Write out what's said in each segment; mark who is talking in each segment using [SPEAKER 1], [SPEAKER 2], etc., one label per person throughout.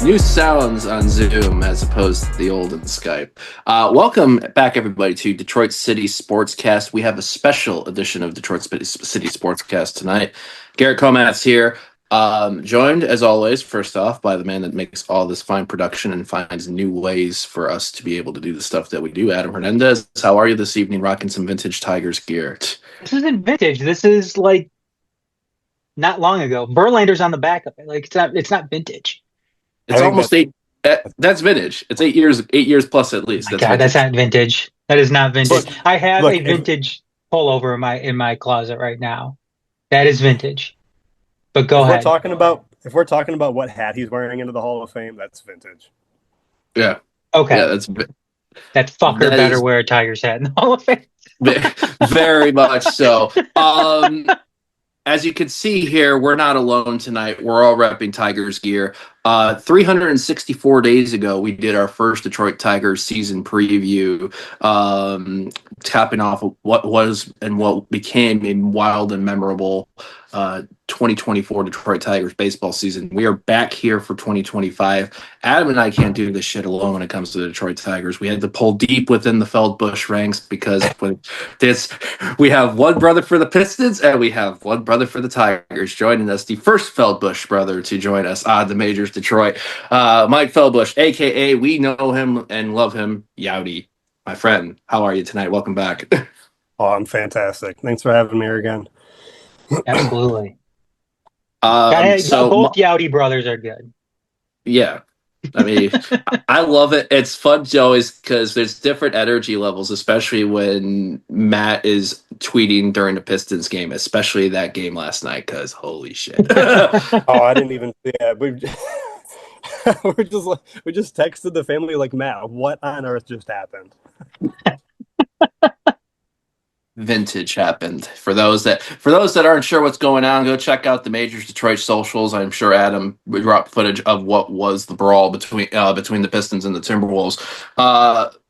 [SPEAKER 1] New sounds on Zoom as opposed to the old in Skype. Welcome back, everybody, to Detroit City Sportscast. We have a special edition of Detroit City Sportscast tonight. Garrett Comat's here, joined, as always, first off, by the man that makes all this fine production and finds new ways for us to be able to do the stuff that we do, Adam Hernandez. How are you this evening, rocking some vintage Tigers gear?
[SPEAKER 2] This isn't vintage. This is like not long ago. Verlander's on the back of it. Like it's not vintage.
[SPEAKER 1] It's almost eight. That's vintage. It's 8 years, 8 years plus at
[SPEAKER 2] Oh
[SPEAKER 1] least.
[SPEAKER 2] my
[SPEAKER 1] That's
[SPEAKER 2] God, that's
[SPEAKER 1] vintage.
[SPEAKER 2] not vintage. That is not vintage.
[SPEAKER 3] Look,
[SPEAKER 2] I have
[SPEAKER 3] look,
[SPEAKER 2] a vintage pullover in my closet right now. That is vintage. But go ahead.
[SPEAKER 3] if we're talking about what hat he's wearing into the Hall of Fame, that's vintage.
[SPEAKER 1] Yeah,
[SPEAKER 2] Okay.
[SPEAKER 1] yeah,
[SPEAKER 2] That fucker
[SPEAKER 1] that
[SPEAKER 2] better
[SPEAKER 1] is
[SPEAKER 2] wear a Tigers hat in the Hall of Fame.
[SPEAKER 1] very much so. As you can see here, we're not alone tonight. We're all repping Tigers gear. 364 days ago, we did our first Detroit Tigers season preview, capping off what was and what became a wild and memorable 2024 Detroit Tigers baseball season. We are back here for 2025. Adam and I can't do this shit alone when it comes to the Detroit Tigers. We had to pull deep within the Feldbush ranks because we have one brother for the Pistons and we have one brother for the Tigers joining us. The first Feldbush brother to join us on the Majors Detroit, Mike Feldbush, aka we know him and love him, Yowdy. My friend, how are you tonight? Welcome back.
[SPEAKER 3] Oh, I'm fantastic. Thanks for having me here again.
[SPEAKER 2] Absolutely.
[SPEAKER 1] So
[SPEAKER 2] Both Yowdy brothers are good.
[SPEAKER 1] yeah, I mean, I love it. It's fun, Joe, is because there's different energy levels, especially when Matt is tweeting during the Pistons game, especially that game last night. Because holy shit!
[SPEAKER 3] Oh, I didn't even see it. We just texted the family like, Matt, what on earth just happened?
[SPEAKER 1] Vintage happened. For those that aren't sure what's going on, go check out the Majors Detroit socials. I'm sure Adam would drop footage of what was the brawl between the Pistons and the Timberwolves.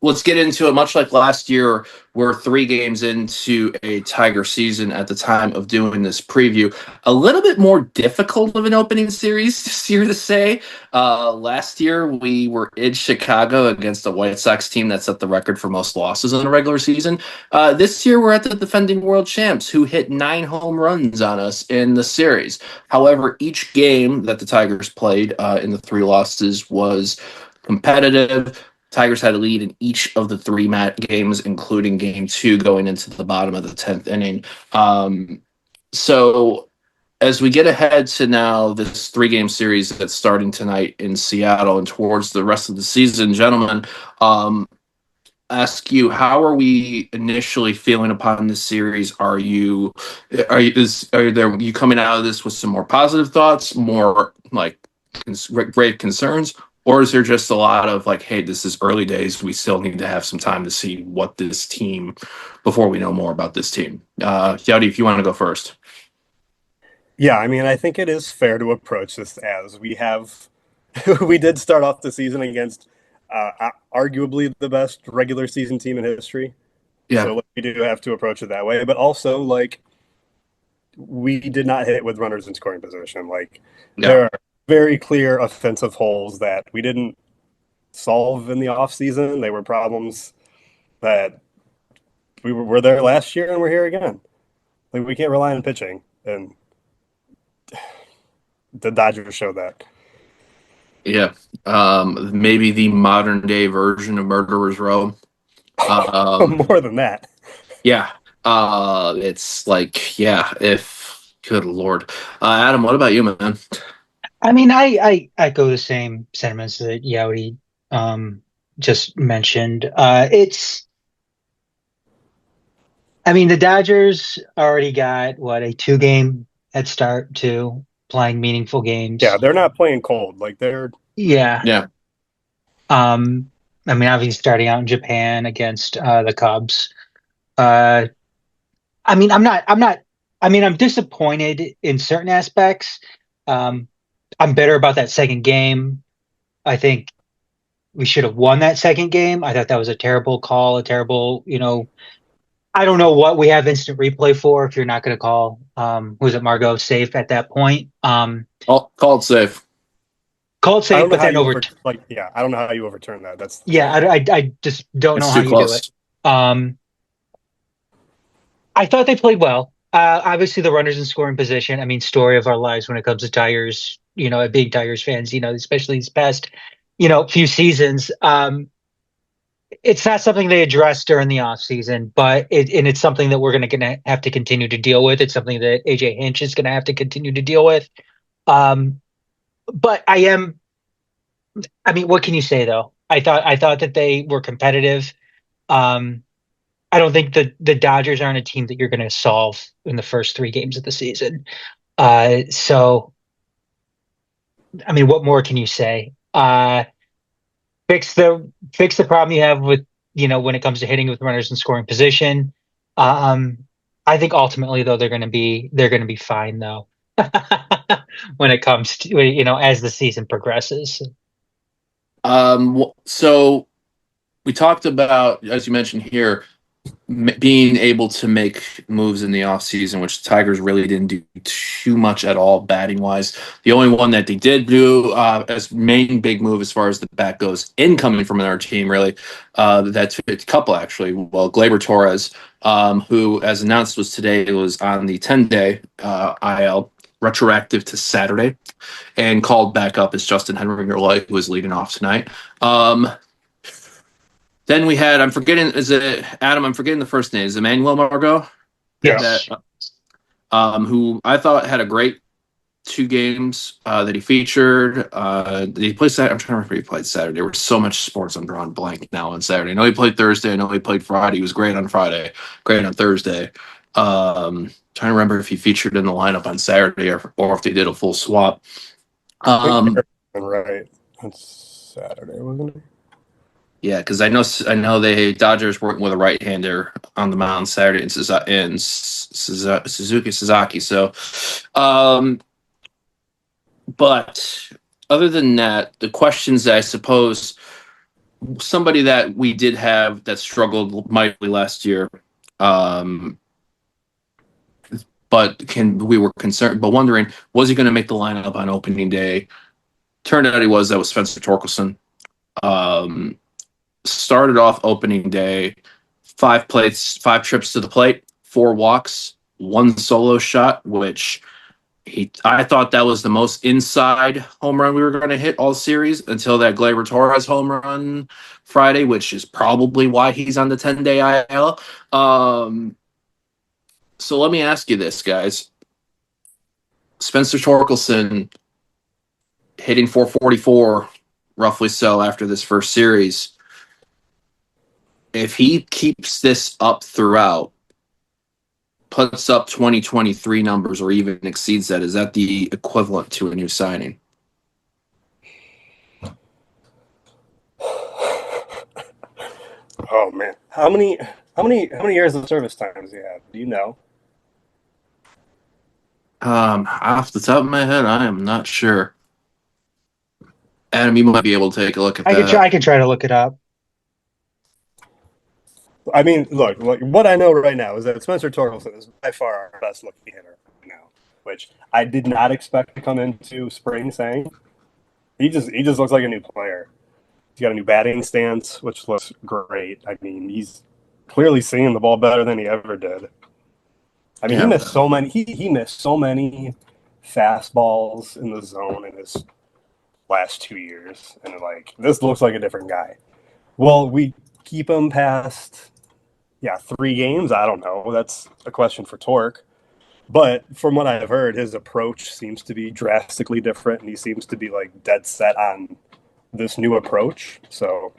[SPEAKER 1] Let's get into it. Much like last year, we're 3 games into a Tiger season at the time of doing this preview. A little bit more difficult of an opening series this year to say. Last year, we were in Chicago against a White Sox team that set the record for most losses in a regular season. This year, we're at the defending world champs who hit 9 home runs on us in the series. However, each game that the Tigers played in the 3 losses was competitive. Tigers had a lead in each of the 3 games, including game 2 going into the bottom of the 10th inning. So as we get ahead to now this 3-game series that's starting tonight in Seattle and towards the rest of the season, gentlemen, ask you, how are we initially feeling upon this series? Are you coming out of this with some more positive thoughts, more like grave concerns, or is there just a lot of like, hey, this is early days, we still need to have some time to see what this team before we know more about this team? Yowdy, if you want to go first.
[SPEAKER 3] Yeah, I mean, I think it is fair to approach this as we did start off the season against arguably the best regular season team in history.
[SPEAKER 1] Yeah.
[SPEAKER 3] So we do have to approach it that way. But also, like, we did not hit with runners in scoring position. Like, there are very clear offensive holes that we didn't solve in the offseason. They were problems that we were there last year and we're here again. Like, we can't rely on pitching. And the Dodgers show that.
[SPEAKER 1] Yeah. Maybe the modern day version of Murderer's Row.
[SPEAKER 3] More than that.
[SPEAKER 1] Yeah. It's like, yeah, if good Lord. Adam, what about you, man?
[SPEAKER 2] I mean, I echo the same sentiments that Yowdy just mentioned. I mean, the Dodgers already got a 2-game head start to playing meaningful games.
[SPEAKER 3] Yeah, they're not playing cold. Like
[SPEAKER 2] Yeah.
[SPEAKER 1] Yeah.
[SPEAKER 2] I mean, obviously starting out in Japan against the Cubs. I mean, I'm disappointed in certain aspects. I'm bitter about that second game. I think we should have won that second game. I thought that was a terrible call, I don't know what we have instant replay for if you're not going to call, was it Margot safe at that point?
[SPEAKER 1] Called safe.
[SPEAKER 2] called
[SPEAKER 3] I
[SPEAKER 2] safe,
[SPEAKER 3] don't know
[SPEAKER 2] but
[SPEAKER 3] how
[SPEAKER 2] then
[SPEAKER 3] you
[SPEAKER 2] over.
[SPEAKER 3] I don't know how you overturn that. That's the
[SPEAKER 2] Yeah,
[SPEAKER 3] thing.
[SPEAKER 2] I just don't know
[SPEAKER 1] It's
[SPEAKER 2] how
[SPEAKER 1] too
[SPEAKER 2] you do it.
[SPEAKER 1] close.
[SPEAKER 2] Um, I thought they played well. Obviously, the runners in scoring position. I mean, story of our lives when it comes to Tigers. Being Tigers fans. Especially these past, few seasons. It's not something they addressed during the off season, but it's something that we're gonna have to continue to deal with. It's something that AJ Hinch is gonna have to continue to deal with. Um, but I am. I mean, what can you say though? I thought that they were competitive. Um, I don't think the Dodgers aren't a team that you're going to solve in the first three games of the season. So, I mean, what more can you say? Fix the problem you have with when it comes to hitting with runners in scoring position. Um, I think ultimately though they're going to be fine though when it comes to as the season progresses.
[SPEAKER 1] So we talked about, as you mentioned here, being able to make moves in the offseason, which the Tigers really didn't do too much at all batting wise. The only one that they did do as main big move as far as the bat goes, incoming from another team, really, that's a couple actually. Well, Gleyber Torres, who, as announced, was today, was on the 10-day IL, retroactive to Saturday, and called back up as Justin Henry, who was leading off tonight. Then we had, I'm forgetting, is it Adam? I'm forgetting the first name. Is Emmanuel Margot? That
[SPEAKER 2] Yes.
[SPEAKER 1] who I thought had a great two games that he featured. He played Saturday. I'm trying to remember if he played Saturday. There was so much sports. I'm drawing blank now on Saturday. I know he played Thursday. I know he played Friday. He was great on Friday, great on Thursday. Trying to remember if he featured in the lineup on Saturday or if they did a full swap.
[SPEAKER 3] I think
[SPEAKER 1] Um,
[SPEAKER 3] you're right. It's Saturday, wasn't it?
[SPEAKER 1] Yeah, because I know they Dodgers working with a right-hander on the mound Saturday in, Suzuki Sasaki. So, um, but other than that, the questions that I suppose somebody that we did have that struggled mightily last year, um, we were concerned, but wondering was he going to make the lineup on opening day? Turned out he was. That was Spencer Torkelson. Um, Started off opening day, 5 plates, 5 trips to the plate, 4 walks, 1 solo shot, which I thought that was the most inside home run we were going to hit all series until that Gleyber Torres home run Friday, which is probably why he's on the 10-day IL. So let me ask you this, guys. Spencer Torkelson hitting 444, roughly so, after this first series. If he keeps this up throughout, puts up 2023 numbers or even exceeds that, is that the equivalent to a new signing?
[SPEAKER 3] Oh man, how many years of service time does he have? Do you know?
[SPEAKER 1] Off the top of my head, I am not sure. Adam, you might be able to take a look at
[SPEAKER 2] I could try.
[SPEAKER 1] that.
[SPEAKER 2] I could try to look it up.
[SPEAKER 3] I mean, look, what I know right now is that Spencer Torkelson is by far our best looking hitter right now, which I did not expect to come into spring saying. He just looks like a new player. He's got a new batting stance, which looks great. I mean, he's clearly seeing the ball better than he ever did. I mean, he
[SPEAKER 1] Yeah.
[SPEAKER 3] missed so many. He missed so many fastballs in the zone in his last 2 years, and like this looks like a different guy. Well, we keep him past 3 games. I don't know. That's a question for Torque. But from what I've heard, his approach seems to be drastically different, and he seems to be like dead set on this new approach. So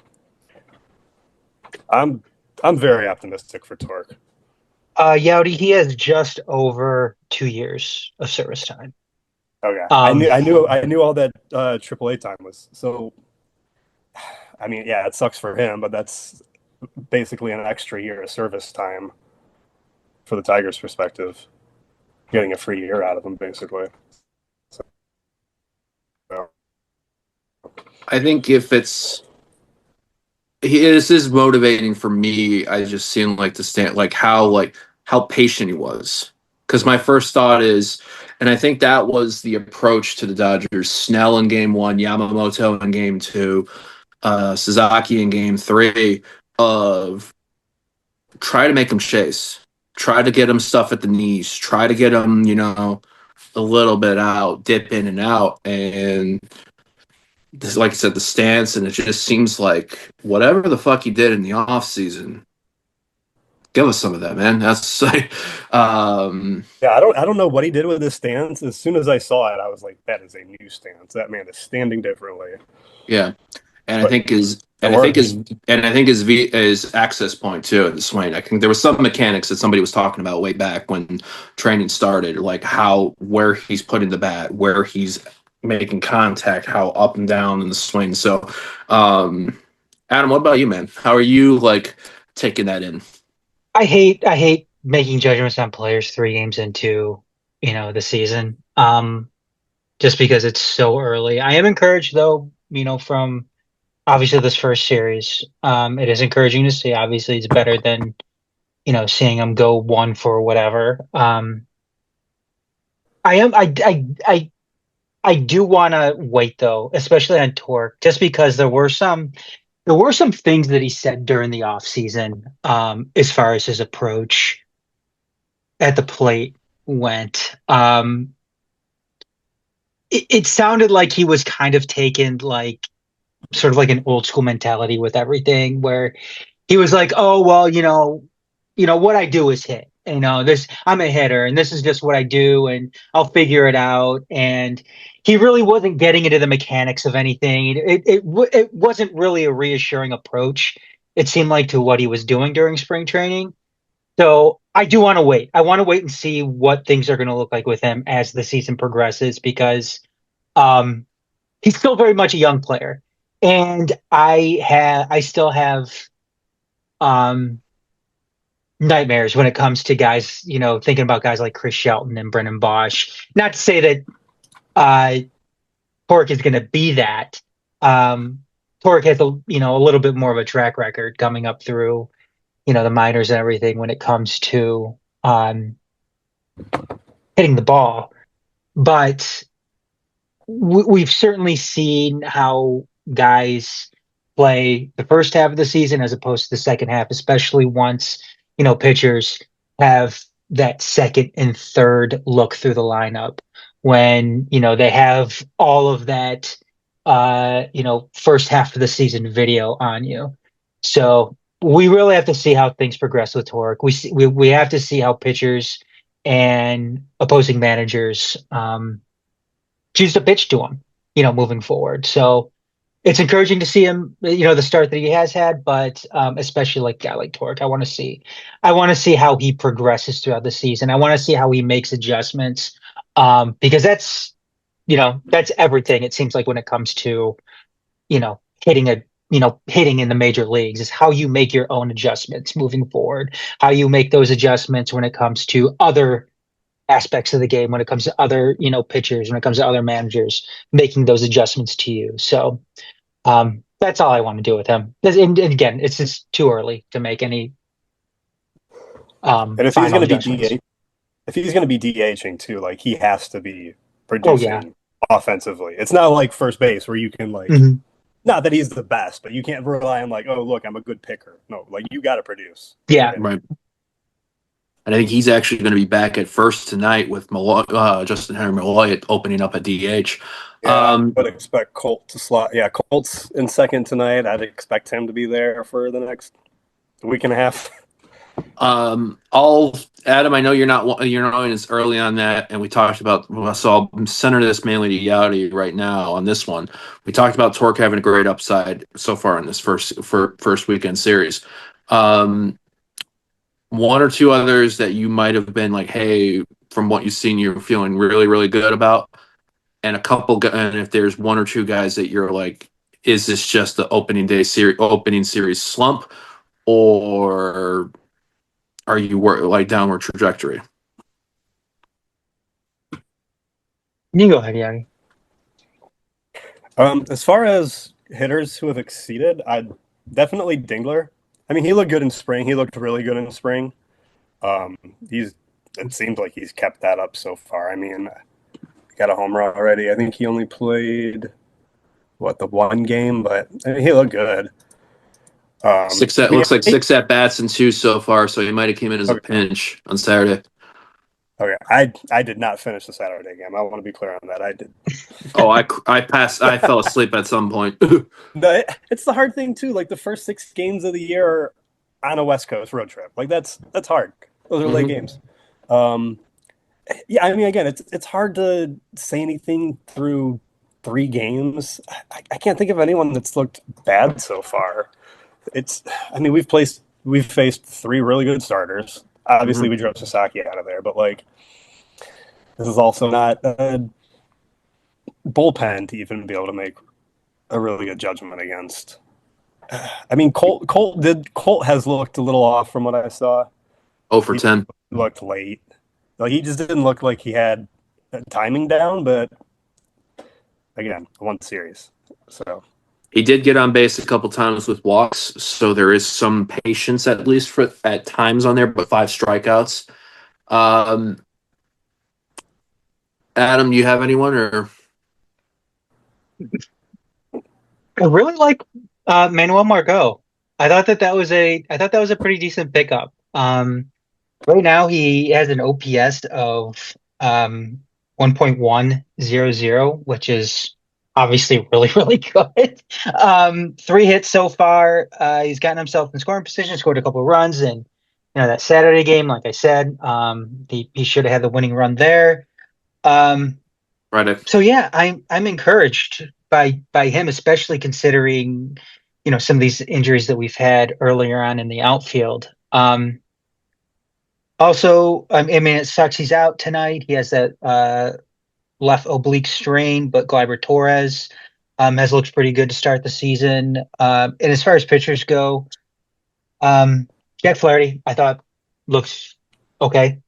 [SPEAKER 3] I'm I'm very optimistic for Torque.
[SPEAKER 2] Yowdy, he has just over 2 years of service time.
[SPEAKER 3] Okay, I
[SPEAKER 2] Um,
[SPEAKER 3] knew I knew I knew all that AAA time was. So I mean, yeah, it sucks for him, but that's basically an extra year of service time for the Tigers' perspective, getting a free year out of him, basically. So,
[SPEAKER 1] I think if this is motivating for me. I just seem like to stand like how patient he was. Because my first thought is And I think that was the approach to the Dodgers. Snell in game one, Yamamoto in game two, Sasaki in game three, of try to make him chase, try to get him stuff at the knees, try to get him, a little bit out, dip in and out. And this, like I said, the stance, and it just seems like whatever the fuck he did in the off season, give us some of that, man. That's like,
[SPEAKER 3] Yeah, I don't know what he did with his stance. As soon as I saw it, I was like, that is a new stance. That man is standing differently.
[SPEAKER 1] yeah. And I
[SPEAKER 3] But
[SPEAKER 1] think his
[SPEAKER 3] it
[SPEAKER 1] and I think
[SPEAKER 3] works.
[SPEAKER 1] his access point too in the swing. I think there was some mechanics that somebody was talking about way back when training started, like where he's putting the bat, where he's making contact, how up and down in the swing. So, Adam, what about you, man? How are you like taking that in?
[SPEAKER 2] I hate making judgments on players 3 games into, the season. Just because it's so early. I am encouraged though, from obviously this first series. It is encouraging to see. Obviously, it's better than, seeing him go one for whatever. I am I do want to wait though, especially on Torque, just because there were some things that he said during the off season, as far as his approach at the plate went. It sounded like he was kind of taken like sort of like an old school mentality with everything, where he was like, "Oh well, what I do is hit. This I'm a hitter, and this is just what I do, and I'll figure it out." And he really wasn't getting into the mechanics of anything. It wasn't really a reassuring approach. It seemed like to what he was doing during spring training. So I do want to wait. I want to wait and see what things are going to look like with him as the season progresses, because um, he's still very much a young player, and I still have um, nightmares when it comes to guys, thinking about guys like Chris Shelton and Brennan Bosch. Not to say that uh, Torque is going to be that. Um, Torque has a little bit more of a track record coming up through, the minors and everything when it comes to hitting the ball. But we've certainly seen how guys play the first half of the season as opposed to the second half, especially once, pitchers have that second and third look through the lineup when, they have all of that, first half of the season video on you. So we really have to see how things progress with Torque. We have to see how pitchers and opposing managers, choose to pitch to him, moving forward. So it's encouraging to see him, the start that he has had, but especially like a guy like Torque, I want to see how he progresses throughout the season. I want to see how he makes adjustments, because that's everything. It seems like when it comes to, hitting hitting in the major leagues is how you make your own adjustments moving forward, how you make those adjustments when it comes to other aspects of the game, when it comes to other, pitchers, when it comes to other managers making those adjustments to you. So that's all I want to do with him. And again, it's just too early to make any
[SPEAKER 3] And if he's
[SPEAKER 2] final
[SPEAKER 3] going to be
[SPEAKER 2] adjustments.
[SPEAKER 3] if he's going to be DHing too, like he has to be
[SPEAKER 2] Oh yeah.
[SPEAKER 3] producing offensively. It's not like first base where you can
[SPEAKER 2] Mhm.
[SPEAKER 3] not that he's the best, but you can't rely on like, oh look, I'm a good picker. No, like you got to produce.
[SPEAKER 2] Yeah.
[SPEAKER 3] And
[SPEAKER 1] Right. And I think he's actually going to be back at first tonight with Malloy, Justin Henry Malloy opening up at DH.
[SPEAKER 3] yeah, I would expect Colt to slot. Yeah, Colt's in second tonight. I'd expect him to be there for the next week and a half.
[SPEAKER 1] I'll Adam. I know you're not as early on that, and we talked about. So I'll center this mainly to Yowdy right now on this one. We talked about Torque having a great upside so far in this first weekend series. Um, One or two others that you might have been like, hey, from what you've seen, you're feeling really, really good about, and and if there's one or two guys that you're like, is this just the opening series slump, or are you like downward trajectory?
[SPEAKER 2] You can go ahead, Yagi.
[SPEAKER 3] As far as hitters who have exceeded, I'd definitely Dingler. I mean, he looked good in spring. He looked really good in spring. He's it seems like he's kept that up so far. I mean, he got a home run already. I think he only played the one game, but I mean, he looked good.
[SPEAKER 1] Six looks like 6 at bats and 2 so far, so he might have came in as a
[SPEAKER 3] Okay.
[SPEAKER 1] pinch on Saturday.
[SPEAKER 3] Okay, I did not finish the Saturday game. I want to be clear on that. I did.
[SPEAKER 1] Oh, I passed. I fell asleep at some point.
[SPEAKER 3] It's the hard thing too. Like the first 6 games of the year are on a West Coast road trip. Like that's hard. Those are late games. Yeah, I mean, again, it's hard to say anything through 3 games. I can't think of anyone that's looked bad so far. I mean, we've faced 3 really good starters. Obviously, we drove Sasaki out of there, but like, this is also not a bullpen to even be able to make a really good judgment against. I mean, Colt has looked a little off from what I saw.
[SPEAKER 1] 0 for 10.
[SPEAKER 3] He looked late. Like he just didn't look like he had timing down, but again, one series. So
[SPEAKER 1] He did get on base a couple times with walks, so there is some patience at least for at times on there, but 5 strikeouts. Adam, you have anyone or
[SPEAKER 2] I really like Manuel Margot. I thought that was a pretty decent pickup. Right now he has an OPS of 1.100, which is obviously really, really good. 3 hits so far. He's gotten himself in scoring position, scored a couple of runs, and that Saturday game, like I said, he should have had the winning run there.
[SPEAKER 1] right?
[SPEAKER 2] So yeah, I'm encouraged by him, especially considering some of these injuries that we've had earlier on in the outfield. Also, I mean, it sucks he's out tonight. He has that left oblique strain, but Gleyber Torres has looked pretty good to start the season. And as far as pitchers go, Jack Flaherty, I thought looks okay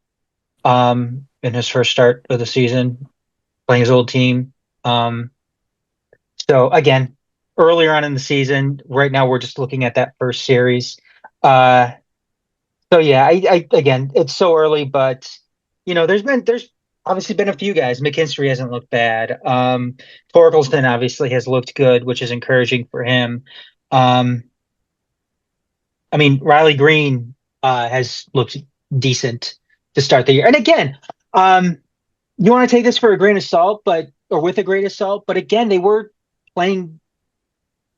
[SPEAKER 2] in his first start of the season, playing his old team. So again, earlier on in the season, right now we're just looking at that first series. Uh, So yeah, I again, it's so early, but there's obviously been a few guys. McKinstry hasn't looked bad. Torkelson obviously has looked good, which is encouraging for him. Um, I mean, Riley Green has looked decent to start the year. And again, um, you want to take this for a grain of salt, or with a grain of salt, but again, they were playing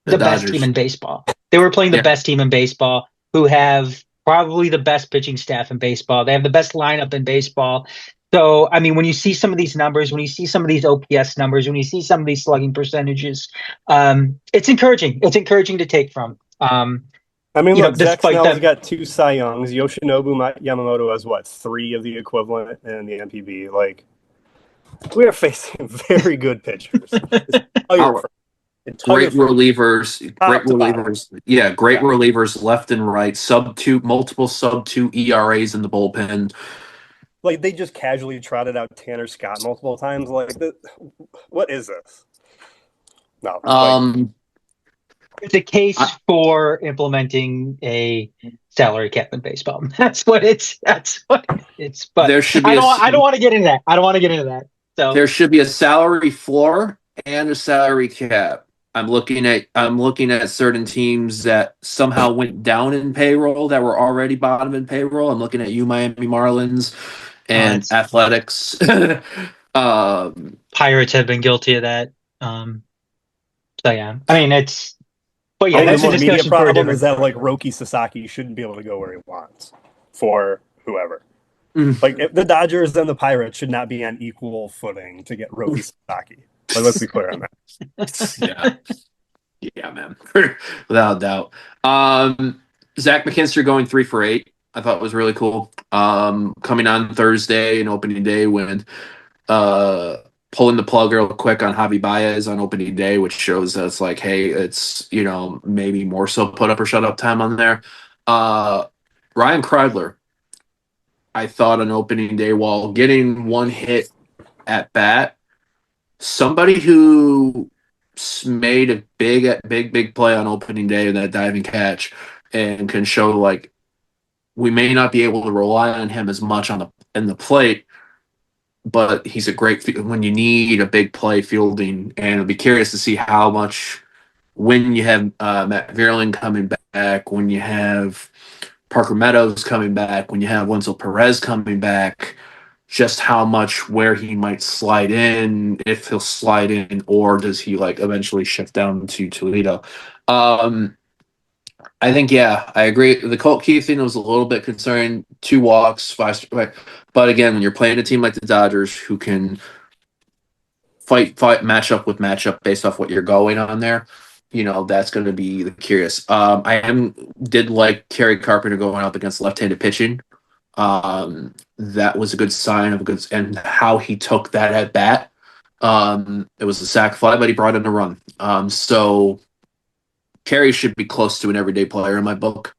[SPEAKER 1] The
[SPEAKER 2] the best team
[SPEAKER 1] Dodgers.
[SPEAKER 2] in baseball. They were playing the
[SPEAKER 1] Yeah.
[SPEAKER 2] best team in baseball, who have probably the best pitching staff in baseball. They have the best lineup in baseball. So, I mean, when you see some of these numbers, when you see some of these OPS numbers, when you see some of these slugging percentages, it's encouraging. It's encouraging to take from.
[SPEAKER 3] I mean, look, Zach
[SPEAKER 2] Despite
[SPEAKER 3] Snell's
[SPEAKER 2] them.
[SPEAKER 3] got 2 Cy Youngs. Yamamoto has 3 of the equivalent in the MPB. Like we are facing very good pitchers.
[SPEAKER 1] Our great relievers, great
[SPEAKER 3] top to bottom.
[SPEAKER 1] relievers. Yeah, great relievers left and right. Multiple sub 2 ERAs in the bullpen.
[SPEAKER 3] Like they just casually trotted out Tanner Scott multiple times. Like, what is this? No.
[SPEAKER 2] It's a case for implementing a salary cap in baseball. That's what it's. But
[SPEAKER 1] there should be
[SPEAKER 2] I don't want to get into that. I don't want to get into that. So
[SPEAKER 1] there should be a salary floor and a salary cap. I'm looking at certain teams that somehow went down in payroll that were already bottom in payroll. I'm looking at Miami Marlins and Athletics.
[SPEAKER 2] Pirates have been guilty of that. So yeah, I mean but yeah, that's a
[SPEAKER 3] the
[SPEAKER 2] discussion
[SPEAKER 3] media
[SPEAKER 2] for a
[SPEAKER 3] problem
[SPEAKER 2] different.
[SPEAKER 3] is that like Roki Sasaki shouldn't be able to go where he wants for whoever.
[SPEAKER 1] Mm.
[SPEAKER 3] Like if the Dodgers and the Pirates should not be on equal footing to get Roki Sasaki. Like let's be clear on that.
[SPEAKER 1] Yeah, man, without a doubt. Zach McKinstry going 3 for 8. I thought was really cool. Coming on Thursday and opening day when pulling the plug real quick on Javi Baez on opening day, which shows that it's like, hey, it's maybe more so put up or shut up time on there. Ryan Kreidler, I thought on opening day, while getting 1 hit at bat, somebody who made a big play on opening day in that diving catch and can show like we may not be able to rely on him as much on the plate, but he's a great when you need a big play fielding, and I'll be curious to see how much when you have Matt Vierling coming back, when you have Parker Meadows coming back, when you have Wenzel Perez coming back, just how much where he might slide in, if he'll slide in, or does he like eventually shift down to Toledo? I think yeah, I agree. The Colt Keith thing was a little bit concerning. 2 walks, 5. But again, when you're playing a team like the Dodgers, who can fight matchup with matchup based off what you're going on there, that's going to be the curious. Did like Kerry Carpenter going up against left-handed pitching. That was a good sign of a good and how he took that at bat. It was a sac fly, but he brought in a run. So Kerry should be close to an everyday player in my book.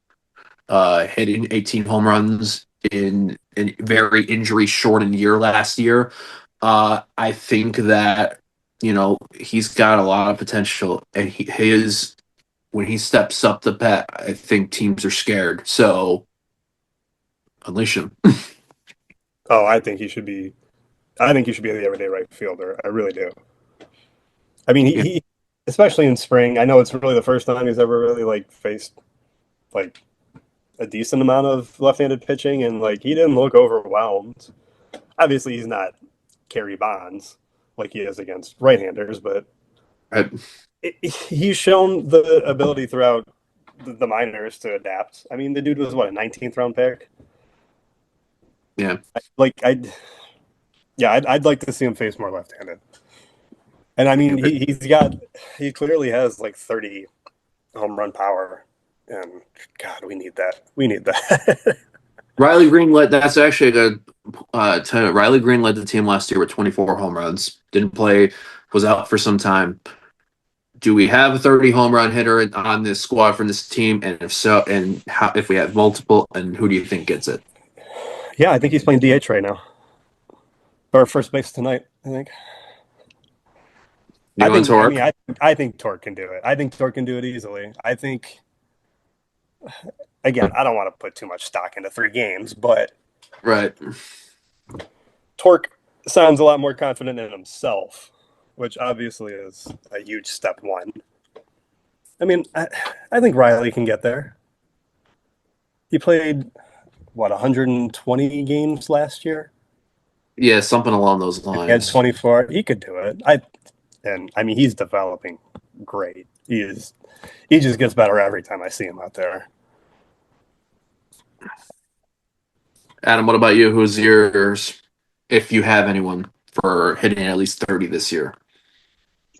[SPEAKER 1] Hitting 18 home runs in a very injury shortened year last year. I think that he's got a lot of potential, and when he steps up the bat, I think teams are scared. So unleash him.
[SPEAKER 3] Oh, I think he should be. I think he should be the everyday right fielder. I really do. I mean, he especially in spring. I know it's really the first time he's ever really like faced like a decent amount of left-handed pitching, and like he didn't look overwhelmed. Obviously, he's not Kerry Bonds like he is against right-handers, but he's shown the ability throughout the minors to adapt. I mean, the dude was what, a 19th round pick.
[SPEAKER 1] Yeah,
[SPEAKER 3] I'd like to see him face more left-handed. And I mean, he clearly has like 30 home run power, and God, we need that. We need that.
[SPEAKER 1] Riley Green that's actually a good. Riley Green led the team last year with 24 home runs. Didn't play, was out for some time. Do we have a 30 home run hitter on this squad from this team? And if so, and how, if we have multiple, and who do you think gets it?
[SPEAKER 3] Yeah, I think he's playing DH right now. Or first base tonight, I think. I think Torque can do it. I think Torque can do it easily. I think, again, I don't want to put too much stock into 3 games, but
[SPEAKER 1] right.
[SPEAKER 3] Torque sounds a lot more confident in himself, which obviously is a huge step one. I mean, I think Riley can get there. He played, 120 games last year?
[SPEAKER 1] Yeah, something along those lines.
[SPEAKER 3] He had 24. He could do it. I mean, he's developing great. He just gets better every time I see him out there.
[SPEAKER 1] Adam, what about you? Who's yours, if you have anyone, for hitting at least 30 this year?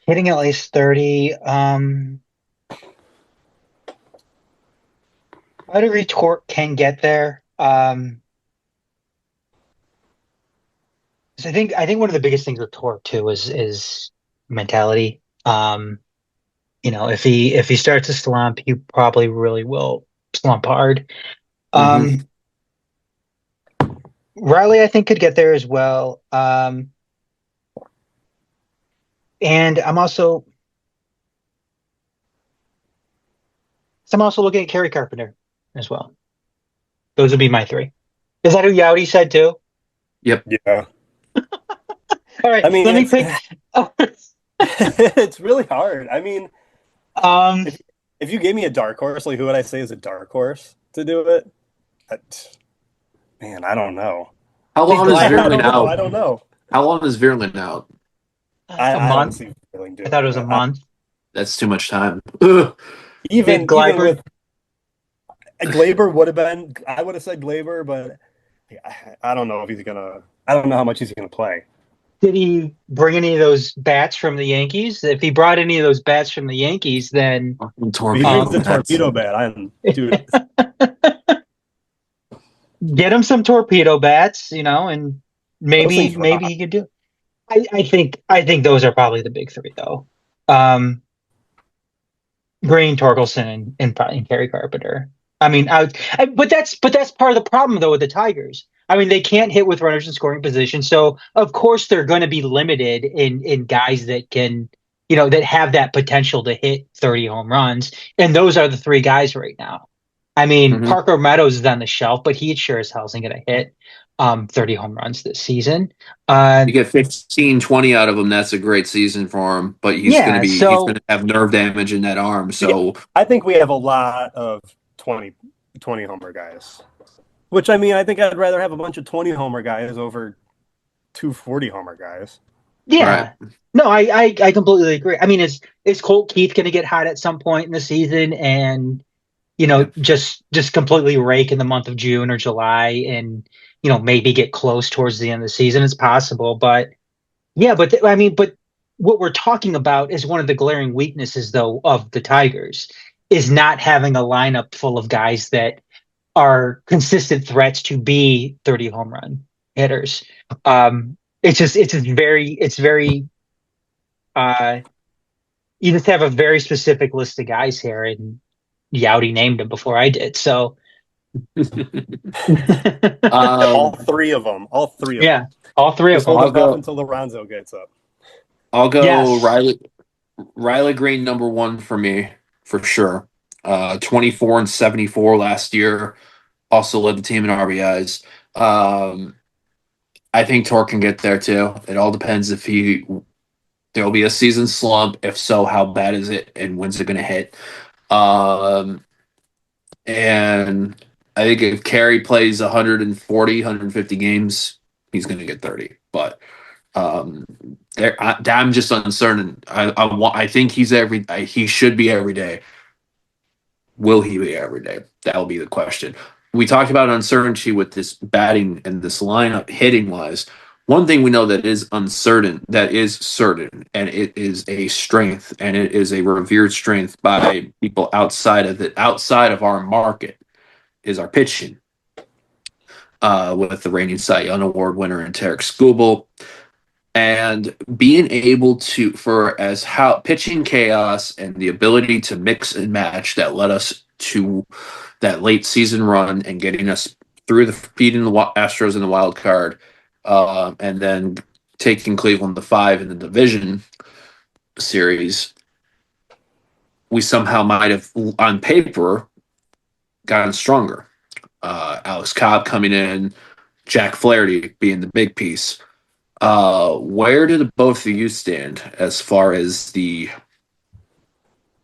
[SPEAKER 2] Hitting at least 30. I'd agree Torque can get there. I think one of the biggest things with Torque too is mentality. If he starts to slump, he probably really will slump hard. Riley, I think, could get there as well. And I'm also looking at Kerry Carpenter as well. Those would be my 3. Is that who Yowdy said too?
[SPEAKER 1] Yep.
[SPEAKER 3] Yeah.
[SPEAKER 2] All right.
[SPEAKER 3] I mean,
[SPEAKER 2] let me pick.
[SPEAKER 3] It's really hard. I mean, if you gave me a dark horse, like who would I say is a dark horse to do it? Man, I don't know.
[SPEAKER 1] How long is Vierling out?
[SPEAKER 3] I don't know.
[SPEAKER 1] How long is Vierling out?
[SPEAKER 2] A month. I thought it was a month.
[SPEAKER 1] That's too much time.
[SPEAKER 3] Even with Glaber would have been. I would have said Glaber, but I don't know if he's gonna. I don't know how much he's gonna play.
[SPEAKER 2] Did he bring any of those bats from the Yankees? If he brought any of those bats from the Yankees, then
[SPEAKER 3] he brings the torpedo bat. Dude.
[SPEAKER 2] Get him some torpedo bats, and maybe he could do. I think those are probably the big 3 though. Green, Torkelson, and Kerry Carpenter. I mean, but that's part of the problem though with the Tigers. I mean, they can't hit with runners in scoring position, so of course they're going to be limited in guys that can, that have that potential to hit 30 home runs, and those are the 3 guys right now. I mean,
[SPEAKER 1] Hmm.
[SPEAKER 2] Parker Meadows is on the shelf, but he sure as hell isn't going to hit 30 home runs this season. Uh,
[SPEAKER 1] You get 15, 20 out of him, that's a great season for him. But
[SPEAKER 2] yeah,
[SPEAKER 1] he's gonna
[SPEAKER 2] so
[SPEAKER 1] have nerve damage in that arm.
[SPEAKER 3] Yeah,
[SPEAKER 1] So
[SPEAKER 3] I think we have a lot of 20 homer guys. Which, I mean, I think I'd rather have a bunch of 20 homer guys over 240 homer guys.
[SPEAKER 1] right.
[SPEAKER 2] yeah, no, I completely agree. I mean, is Colt Keith going to get hot at some point in the season and
[SPEAKER 1] Yeah.
[SPEAKER 2] just completely rake in the month of June or July and maybe get close towards the end of the season? It's possible, but yeah, I mean, but what we're talking about is one of the glaring weaknesses, though, of the Tigers is not having a lineup full of guys that are consistent threats to be 30 home run hitters. It's very, uh, you just have a very specific list of guys here, and Yowdy named them before I did. So,
[SPEAKER 3] All
[SPEAKER 1] um,
[SPEAKER 3] three of them. All three of them.
[SPEAKER 2] yeah, all three of
[SPEAKER 3] Just hold
[SPEAKER 2] them.
[SPEAKER 1] I'll
[SPEAKER 3] off
[SPEAKER 1] go.
[SPEAKER 3] until Lorenzo gets up.
[SPEAKER 1] I'll go
[SPEAKER 2] Yes.
[SPEAKER 1] Riley Green number one for me for sure. 24 and 74 last year. Also led the team in RBIs. Um, I think Torque can get there too. It all depends if there'll be a season slump. If so, how bad is it and when's it going to hit? Um, and I think if Carey plays 140, 150 games, he's going to get 30. But um, I'm just uncertain. I think he should be every day. Will he be every day? That'll be the question. We talked about uncertainty with this batting and this lineup hitting wise. One thing we know that is uncertain, that is certain, and it is a strength, and it is a revered strength by people outside of our market, is our pitching. With the reigning Cy Young Award winner and Tarek Skubal, and being able to for as how pitching chaos and the ability to mix and match that led us to that late season run and getting us through the beating the Astros in the wild card, and then taking Cleveland to five in the division series. We somehow might have, on paper, gotten stronger. Alex Cobb coming in, Jack Flaherty being the big piece. Where do the both of you stand as far as the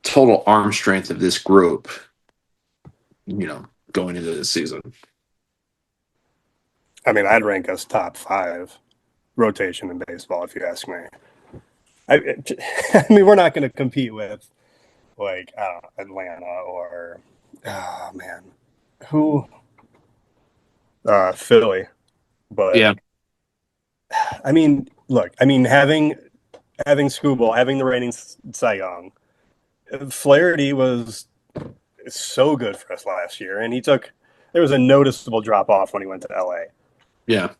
[SPEAKER 1] total arm strength of this group, going into this season?
[SPEAKER 3] I mean, I'd rank us top 5 rotation in baseball, if you ask me. I, I mean, we're not going to compete with, like, Atlanta or, oh, man, who? Philly. But,
[SPEAKER 1] Yeah,
[SPEAKER 3] I mean, look, I mean, having Skubal, having the reigning Cy Young, Flaherty was so good for us last year, and there was a noticeable drop off when he went to LA,
[SPEAKER 1] yeah.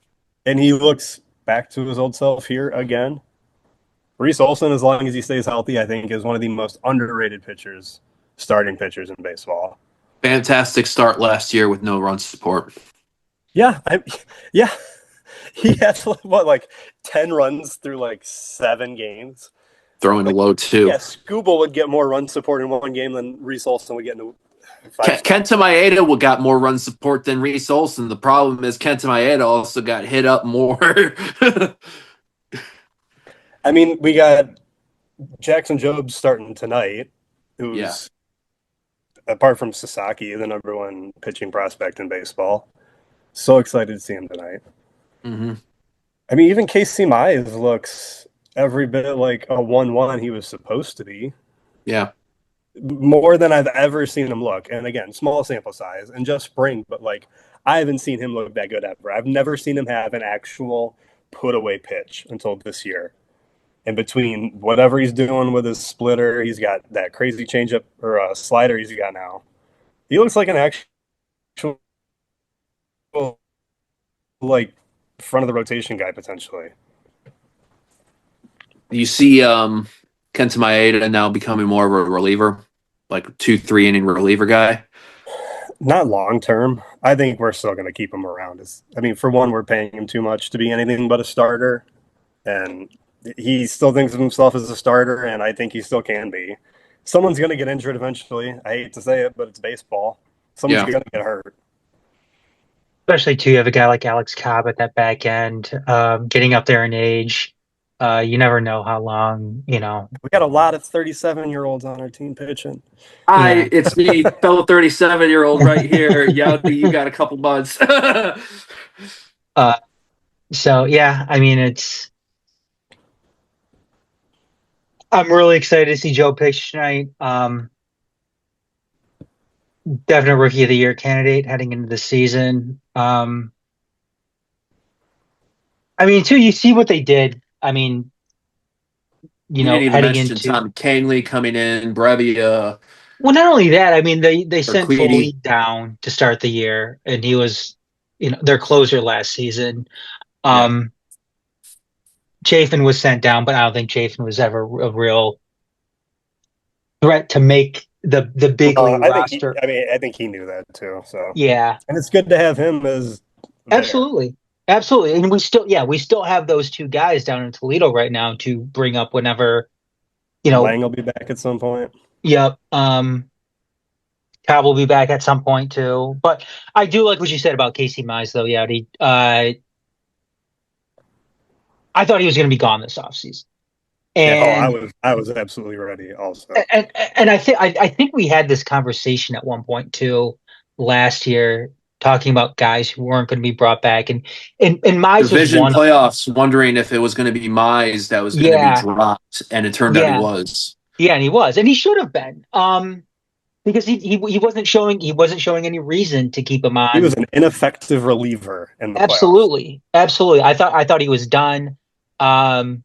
[SPEAKER 3] and he looks back to his old self here again. Reese Olson, as long as he stays healthy, I think is one of the most underrated starting pitchers in baseball.
[SPEAKER 1] Fantastic start last year with no run support.
[SPEAKER 3] Yeah, yeah, he had what, like 10 runs through like 7 games.
[SPEAKER 1] Throwing a
[SPEAKER 3] Like,
[SPEAKER 1] low too.
[SPEAKER 3] yeah, Skubal would get more run support in one game than Reese Olson would get in 5.
[SPEAKER 1] Kenta Maeda got more run support than Reese Olson. The problem is Kenta Maeda also got hit up more.
[SPEAKER 3] I mean, we got Jackson Jobs starting tonight,
[SPEAKER 1] Yeah.
[SPEAKER 3] who's, apart from Sasaki, the number 1 pitching prospect in baseball. So excited to see him tonight.
[SPEAKER 1] Mm-hmm.
[SPEAKER 3] I mean, even Casey Mize looks every bit like a 1-1 he was supposed to be.
[SPEAKER 1] Yeah.
[SPEAKER 3] More than I've ever seen him look. And again, small sample size and just spring, but like I haven't seen him look that good ever. I've never seen him have an actual put away pitch until this year. And between whatever he's doing with his splitter, he's got that crazy changeup or slider he's got now. He looks like an actual like front of the rotation guy potentially.
[SPEAKER 1] You see Kenta Maeda now becoming more of a reliever, like 2, 3 inning reliever guy.
[SPEAKER 3] Not long term. I think we're still going to keep him around. I mean, for one, we're paying him too much to be anything but a starter, and he still thinks of himself as a starter, and I think he still can be. Someone's going to get injured eventually. I hate to say it, but it's baseball. Someone's going to get hurt.
[SPEAKER 2] Especially too, you have a guy like Alex Cobb at that back end, getting up there in age. You never know how long,
[SPEAKER 3] We got a lot of 37-year-olds on our team pitching.
[SPEAKER 2] Yeah.
[SPEAKER 1] It's me, fellow 37-year-old right here. Yowdy, you got a couple months.
[SPEAKER 2] So yeah, I mean, I'm really excited to see Joe pitch tonight. Definite rookie of the year candidate heading into the season. I mean, too, you see what they did. I mean,
[SPEAKER 1] You didn't even
[SPEAKER 2] heading
[SPEAKER 1] mention
[SPEAKER 2] into,
[SPEAKER 1] Tom Canley coming in, Brevia,
[SPEAKER 2] well, not only that, I mean, they sent
[SPEAKER 1] Urquidy.
[SPEAKER 2] Foley down to start the year, and he was, their closer last season.
[SPEAKER 1] Yeah.
[SPEAKER 2] Chafin was sent down, but I don't think Chafin was ever a real threat to make the big league roster.
[SPEAKER 3] I think he knew that too. So,
[SPEAKER 2] Yeah,
[SPEAKER 3] and it's good to have him as there.
[SPEAKER 2] absolutely. Absolutely. And we still have those two guys down in Toledo right now to bring up whenever,
[SPEAKER 3] Lang will be back at some point.
[SPEAKER 2] yep. Cobb will be back at some point too. But I do like what you said about Casey Mize though, Yowdy. I thought he was going to be gone this offseason.
[SPEAKER 1] Yeah.
[SPEAKER 3] Oh, I was absolutely ready also.
[SPEAKER 2] And I think we had this conversation at one point too last year, talking about guys who weren't going to be brought back, and Mize was
[SPEAKER 1] Division
[SPEAKER 2] one.
[SPEAKER 1] playoffs, wondering if it was going to be Mize that was going to be
[SPEAKER 2] Yeah,
[SPEAKER 1] dropped, and it turned out he
[SPEAKER 2] yeah,
[SPEAKER 1] was.
[SPEAKER 2] yeah, and he was, and he should have been, because he wasn't showing any reason to keep him
[SPEAKER 3] He was
[SPEAKER 2] on.
[SPEAKER 3] an ineffective reliever in the playoffs.
[SPEAKER 2] Absolutely, absolutely. I thought he was done. Um,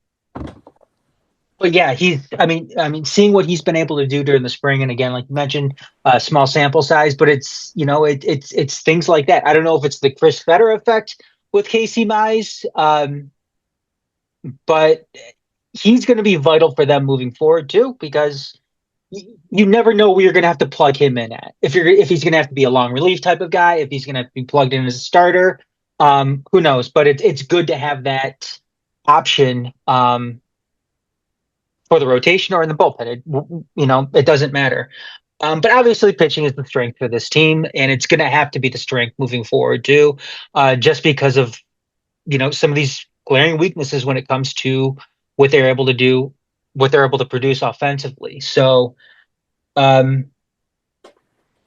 [SPEAKER 2] But yeah, I mean, seeing what he's been able to do during the spring, and again, like you mentioned, small sample size, but it's things like that. I don't know if it's the Chris Fetter effect with Casey Mize, but he's going to be vital for them moving forward too, because you never know where you're going to have to plug him in at. If he's going to have to be a long relief type of guy, if he's going to have to be plugged in as a starter, who knows? But it's good to have that option. For the rotation or in the bullpen. It doesn't matter. But obviously, pitching is the strength for this team, and it's going to have to be the strength moving forward too, just because of some of these glaring weaknesses when it comes to what they're able to do, what they're able to produce offensively. So, um,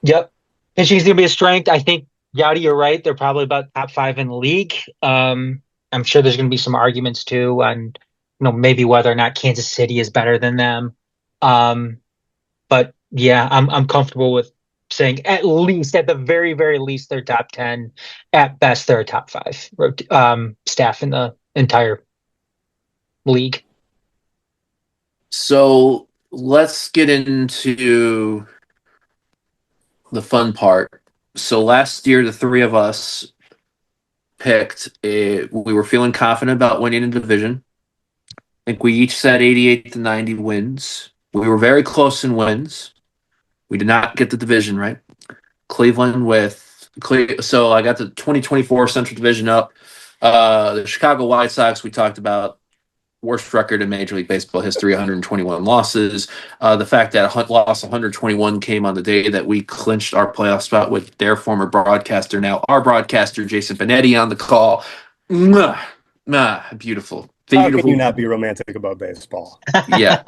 [SPEAKER 2] yep, pitching is going to be a strength. I think Yachty, you're right. They're probably about top five in the league. I'm sure there's going to be some arguments too on maybe whether or not Kansas City is better than them. Um, but yeah, I'm comfortable with saying at least, at the very, very least, they're top 10. At best, they're a top five staff in the entire league.
[SPEAKER 1] So let's get into the fun part. So last year, the three of us picked it. We were feeling confident about winning a division. I think we each said 88 to 90 wins. We were very close in wins. We did not get the division right. Cleveland so I got the 2024 Central Division up. The Chicago White Sox, we talked about, worst record in Major League Baseball history, 121 losses. The fact that loss 121 came on the day that we clinched our playoff spot with their former broadcaster, now our broadcaster, Jason Benetti, on the call. Mwah, beautiful.
[SPEAKER 3] How can you
[SPEAKER 1] Beautiful.
[SPEAKER 3] not be romantic about baseball?
[SPEAKER 1] Yeah.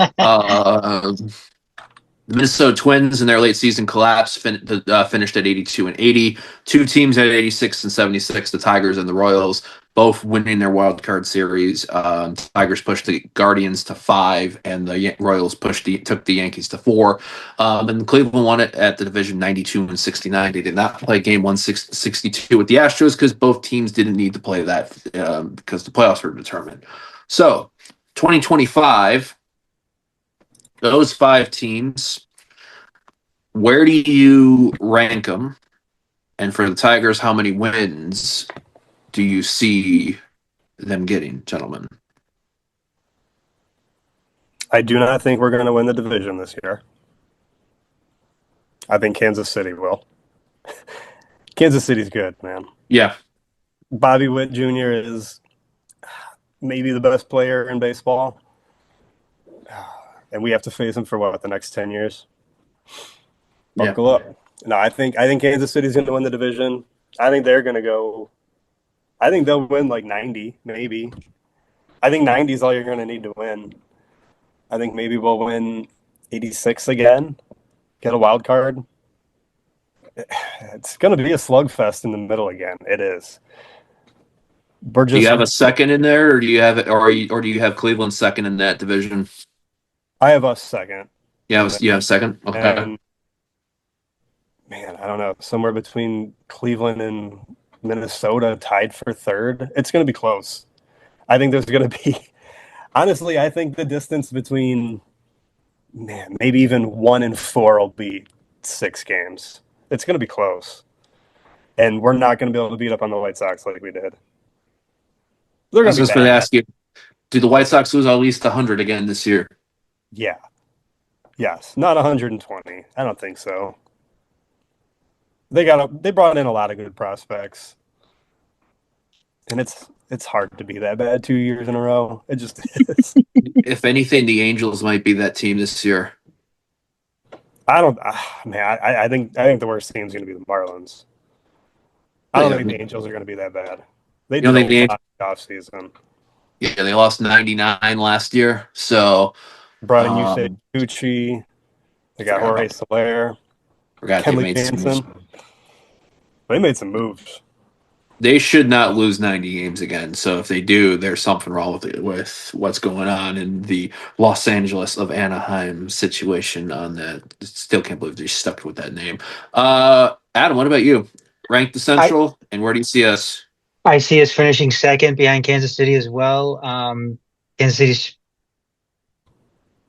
[SPEAKER 1] The Minnesota Twins in their late season collapse finished at 82 and 80. Two teams at 86 and 76, the Tigers and the Royals, both winning their wild card series. Tigers pushed the Guardians to 5, and the Royals took the Yankees to 4. And Cleveland won it at the division 92 and 69. They did not play game 162 with the Astros because both teams didn't need to play that because the playoffs were determined. So 2025. Those 5 teams, where do you rank them? And for the Tigers, how many wins do you see them getting, gentlemen?
[SPEAKER 3] I do not think we're going to win the division this year. I think Kansas City will. Kansas City's good, man.
[SPEAKER 1] Yeah.
[SPEAKER 3] Bobby Witt Jr. is maybe the best player in baseball. And we have to face him for the next 10 years? Buckle up. No, I think Kansas City's going to win the division. I think they're going to go. I think they'll win like 90, maybe. I think 90 is all you're going to need to win. I think maybe we'll win 86 again, get a wild card. It's going to be a slugfest in the middle again. It is. We're
[SPEAKER 1] Do you
[SPEAKER 3] just.
[SPEAKER 1] have a second in there, or do you have it, or do you have Cleveland second in that division?
[SPEAKER 3] I have us second,
[SPEAKER 1] You have second. Okay.
[SPEAKER 3] and man, I don't know, somewhere between Cleveland and Minnesota, tied for third. It's going to be close. I think there's going to be. Honestly, I think the distance between man, maybe even 1 and 4 will be 6 games. It's going to be close, and we're not going to be able to beat up on the White Sox like we did. They're
[SPEAKER 1] I
[SPEAKER 3] going
[SPEAKER 1] was
[SPEAKER 3] to be
[SPEAKER 1] just going to
[SPEAKER 3] bad.
[SPEAKER 1] ask you, do the White Sox lose at least 100 again this year?
[SPEAKER 3] Yeah. Yes. Not 120. I don't think so. They brought in a lot of good prospects, and it's hard to be that bad 2 years in a row. It just is.
[SPEAKER 1] If anything, the Angels might be that team this year.
[SPEAKER 3] I don't. Man, I think the worst team is going to be the Marlins. I don't
[SPEAKER 1] Yeah, I
[SPEAKER 3] think the
[SPEAKER 1] mean,
[SPEAKER 3] Angels are going to be that bad. They
[SPEAKER 1] you don't
[SPEAKER 3] did a
[SPEAKER 1] think the Angels?
[SPEAKER 3] lot off season.
[SPEAKER 1] Yeah, they lost 99 last year, so
[SPEAKER 3] Brought in Yusei
[SPEAKER 1] um,
[SPEAKER 3] Gucci. They got
[SPEAKER 1] forgot
[SPEAKER 3] Jorge
[SPEAKER 1] about
[SPEAKER 3] Soler,
[SPEAKER 1] forgot they
[SPEAKER 3] Kenley
[SPEAKER 1] made some moves.
[SPEAKER 3] Jansen. They made some moves.
[SPEAKER 1] They should not lose 90 games again. So if they do, there's something wrong with what's going on in the Los Angeles of Anaheim situation on that. Still can't believe they stuck with that name. Adam, what about you? Rank the
[SPEAKER 2] I
[SPEAKER 1] Central, and where do you see us?
[SPEAKER 2] I see us finishing second behind Kansas City as well. Kansas City's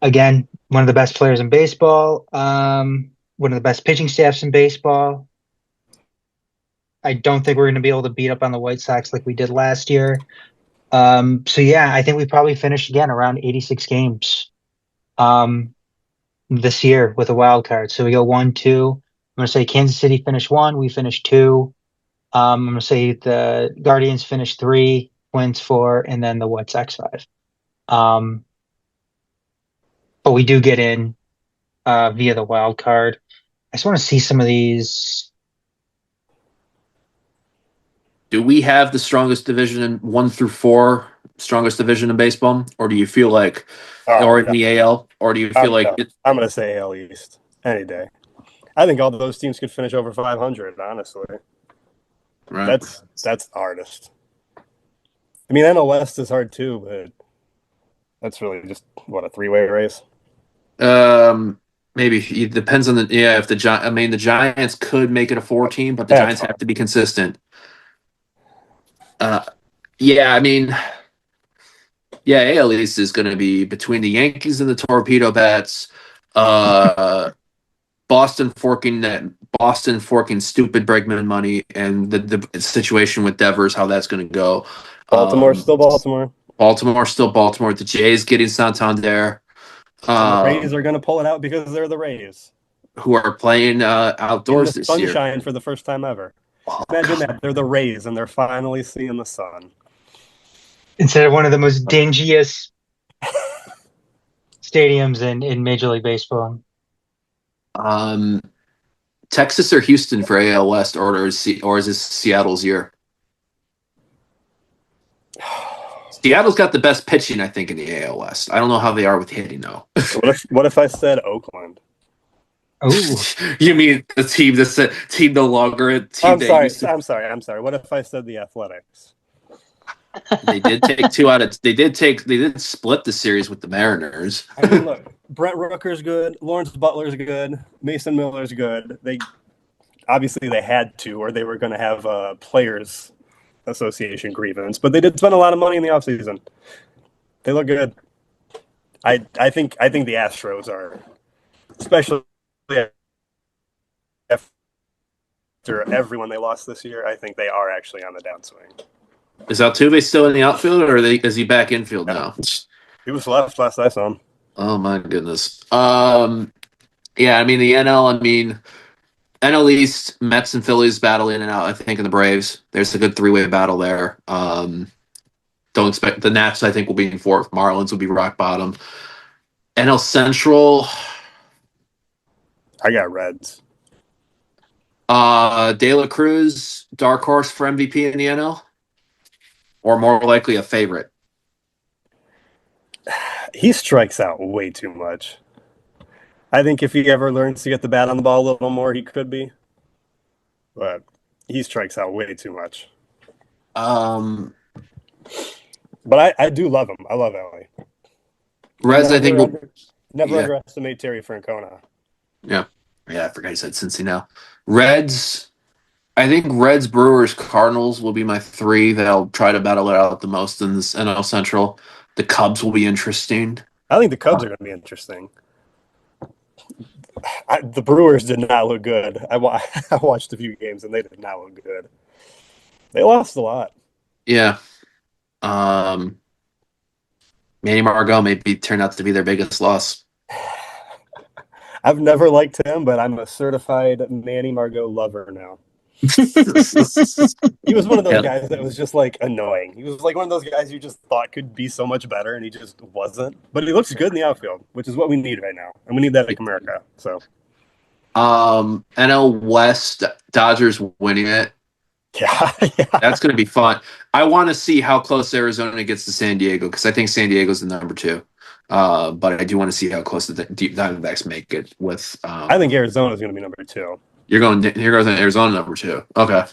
[SPEAKER 2] again one of the best players in baseball. One of the best pitching staffs in baseball. I don't think we're going to be able to beat up on the White Sox like we did last year. So yeah, I think we probably finished again around 86 games this year with a wild card. So we go 1, 2. I'm going to say Kansas City finished 1, we finished 2. I'm going to say the Guardians finished 3, Twins 4, and then the White Sox 5. Um, but we do get in via the wild card. I just want to see some of these.
[SPEAKER 1] Do we have the strongest division in 1 through 4, strongest division in baseball, or do you feel like,
[SPEAKER 3] Oh,
[SPEAKER 1] or in
[SPEAKER 3] no.
[SPEAKER 1] the AL, or do you feel like
[SPEAKER 3] No. I'm going to say AL East any day. I think all those teams could finish over 500, honestly.
[SPEAKER 1] right?
[SPEAKER 3] That's the hardest. I mean, NL West is hard too, but that's really just, what, a three-way race?
[SPEAKER 1] Maybe it depends on the if the I mean the Giants could make it a 4 team, but the
[SPEAKER 3] That's
[SPEAKER 1] Giants
[SPEAKER 3] hard.
[SPEAKER 1] have to be consistent. Uh, yeah, I mean, yeah, AL East is going to be between the Yankees and the Torpedo Bats, uh, Boston forking that Boston forking stupid Bregman money, and the situation with Devers, how that's going to go.
[SPEAKER 3] Baltimore
[SPEAKER 1] Um,
[SPEAKER 3] still Baltimore.
[SPEAKER 1] Baltimore still Baltimore. The Jays getting Santander.
[SPEAKER 3] And the Rays
[SPEAKER 1] Um,
[SPEAKER 3] are going to pull it out because they're the Rays.
[SPEAKER 1] who are playing
[SPEAKER 3] In
[SPEAKER 1] outdoors
[SPEAKER 3] the
[SPEAKER 1] this year.
[SPEAKER 3] sunshine for the first time ever.
[SPEAKER 1] Oh,
[SPEAKER 3] Imagine
[SPEAKER 1] God.
[SPEAKER 3] that. They're the Rays and they're finally seeing the sun.
[SPEAKER 2] Instead of one of the most dingiest stadiums in Major League Baseball.
[SPEAKER 1] Um, Texas or Houston for AL West, or is this Seattle's year? Seattle's got the best pitching, I think, in the AL West. I don't know how they are with hitting, though.
[SPEAKER 3] What if I said Oakland?
[SPEAKER 2] Oh,
[SPEAKER 1] You mean the team that's a team no longer a team
[SPEAKER 3] I'm
[SPEAKER 1] that
[SPEAKER 3] sorry.
[SPEAKER 1] used to?
[SPEAKER 3] I'm sorry. What if I said the Athletics?
[SPEAKER 1] They did take two out of. They did split the series with the Mariners.
[SPEAKER 3] I mean, look, Brett Rooker's good. Lawrence Butler's good. Mason Miller's good. They obviously they had to, or they were going to have a players association grievance. But they did spend a lot of money in the offseason. They look good. I think the Astros are, especially after everyone they lost this year. I think they are actually on the downswing.
[SPEAKER 1] Is Altuve still in the outfield, or is he back infield
[SPEAKER 3] Yeah.
[SPEAKER 1] now?
[SPEAKER 3] He was left last I saw him.
[SPEAKER 1] Oh my goodness. Yeah, I mean the NL. I mean NL East, Mets and Phillies battle in and out. I think in the Braves, there's a good three-way battle there. Don't expect the Nats. I think will be in fourth. Marlins will be rock bottom. NL Central.
[SPEAKER 3] I got Reds.
[SPEAKER 1] De La Cruz, dark horse for MVP in the NL, or more likely a favorite.
[SPEAKER 3] He strikes out way too much. I think if he ever learns to get the bat on the ball a little more, he could be. But he strikes out way too much.
[SPEAKER 1] Um,
[SPEAKER 3] But I do love him. I love Ellie.
[SPEAKER 1] Reds, I think will.
[SPEAKER 3] Never
[SPEAKER 1] Yeah,
[SPEAKER 3] underestimate Terry Francona.
[SPEAKER 1] yeah, yeah. I forgot he said Cincy now. Reds. I think Reds, Brewers, Cardinals will be my three that I'll try to battle it out the most in this NL Central. The Cubs will be interesting.
[SPEAKER 3] I think the Cubs are going to be interesting. The Brewers did not look good. I watched a few games and they did not look good. They lost a lot.
[SPEAKER 1] Yeah. Um, Manny Margot maybe turned out to be their biggest loss.
[SPEAKER 3] I've never liked him, but I'm a certified Manny Margot lover now. He was one of those
[SPEAKER 1] Yeah.
[SPEAKER 3] guys that was just like annoying. He was like one of those guys you just thought could be so much better, and he just wasn't. But he looks good in the outfield, which is what we need right now, and we need that in America. So,
[SPEAKER 1] NL West, Dodgers winning it.
[SPEAKER 3] yeah,
[SPEAKER 1] That's going to be fun. I want to see how close Arizona gets to San Diego because I think San Diego's the number two. But I do want to see how close the Deep Diamondbacks make it with.
[SPEAKER 3] I think Arizona is going to be number two.
[SPEAKER 1] You're going. Here goes Arizona number two. Okay,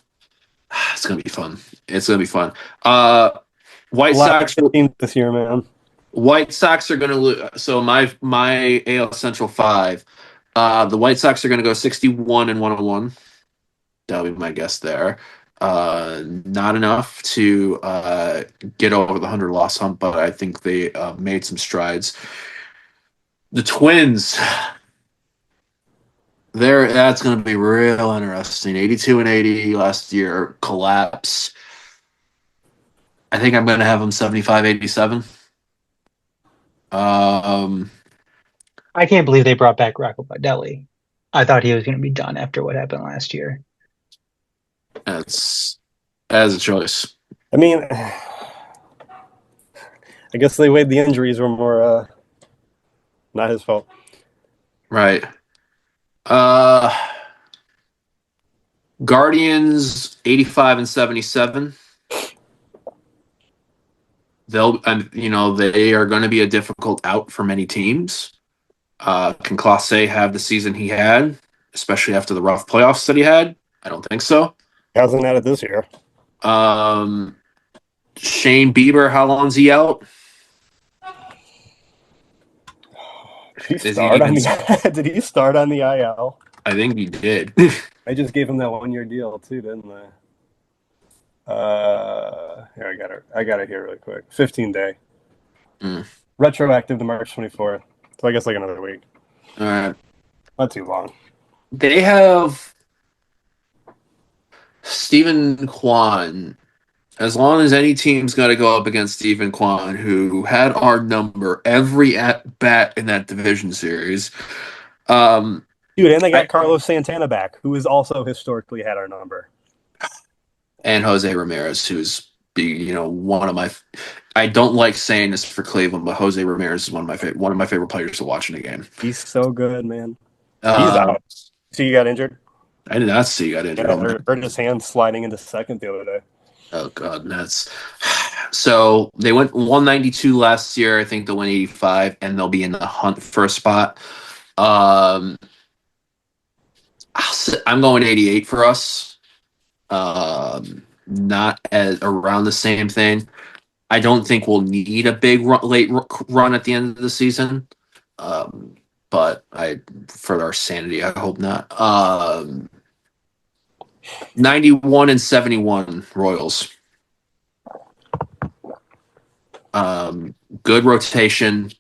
[SPEAKER 1] it's going to be fun. It's going to be fun. White
[SPEAKER 3] A lot
[SPEAKER 1] Sox.
[SPEAKER 3] of teams this year, man.
[SPEAKER 1] White Sox are going to lose. So my AL Central five. The White Sox are going to go 61 and 101. That'll be my guess there. Not enough to get over the 100 loss hump, but I think they made some strides. The Twins, that's going to be real interesting. 82 and 80 last year collapse. I think I'm going to have them 75, 87.
[SPEAKER 2] I can't believe they brought back Rocco Baldelli. I thought he was going to be done after what happened last year.
[SPEAKER 1] That's as a choice.
[SPEAKER 3] I mean, I guess they weighed the injuries were more not his fault.
[SPEAKER 1] Right. Guardians 85 and 77. They are going to be a difficult out for many teams. Can Clase have the season he had, especially after the rough playoffs that he had? I don't think so.
[SPEAKER 3] Hasn't had it this year.
[SPEAKER 1] Shane Bieber, how long's he out?
[SPEAKER 3] Did he start on the IL?
[SPEAKER 1] I think he did.
[SPEAKER 3] I just gave him that 1-year deal too, didn't I? Here I got it here really quick. 15-day. Retroactive to March 24th. So I guess like another week.
[SPEAKER 1] All right.
[SPEAKER 3] Not too long.
[SPEAKER 1] They have Stephen Kwan. As long as any team's got to go up against Stephen Kwan, who had our number every at bat in that division series.
[SPEAKER 3] Dude, and they got Carlos Santana back, who has also historically had our number.
[SPEAKER 1] And Jose Ramirez, who's one of my. I don't like saying this for Cleveland, but Jose Ramirez is one of my favorite players to watch in a game.
[SPEAKER 3] He's so good, man. He's out. So you got injured?
[SPEAKER 1] I did not see he got injured.
[SPEAKER 3] Yeah, hurt his hand sliding into second the other day.
[SPEAKER 1] Oh God, nuts! So they went 192 last year. I think they'll win 85, and they'll be in the hunt for a spot. I'm going 88 for us. Not as around the same thing. I don't think we'll need a big late run at the end of the season. But for our sanity, I hope not. 91 and 71 Royals. Good rotation,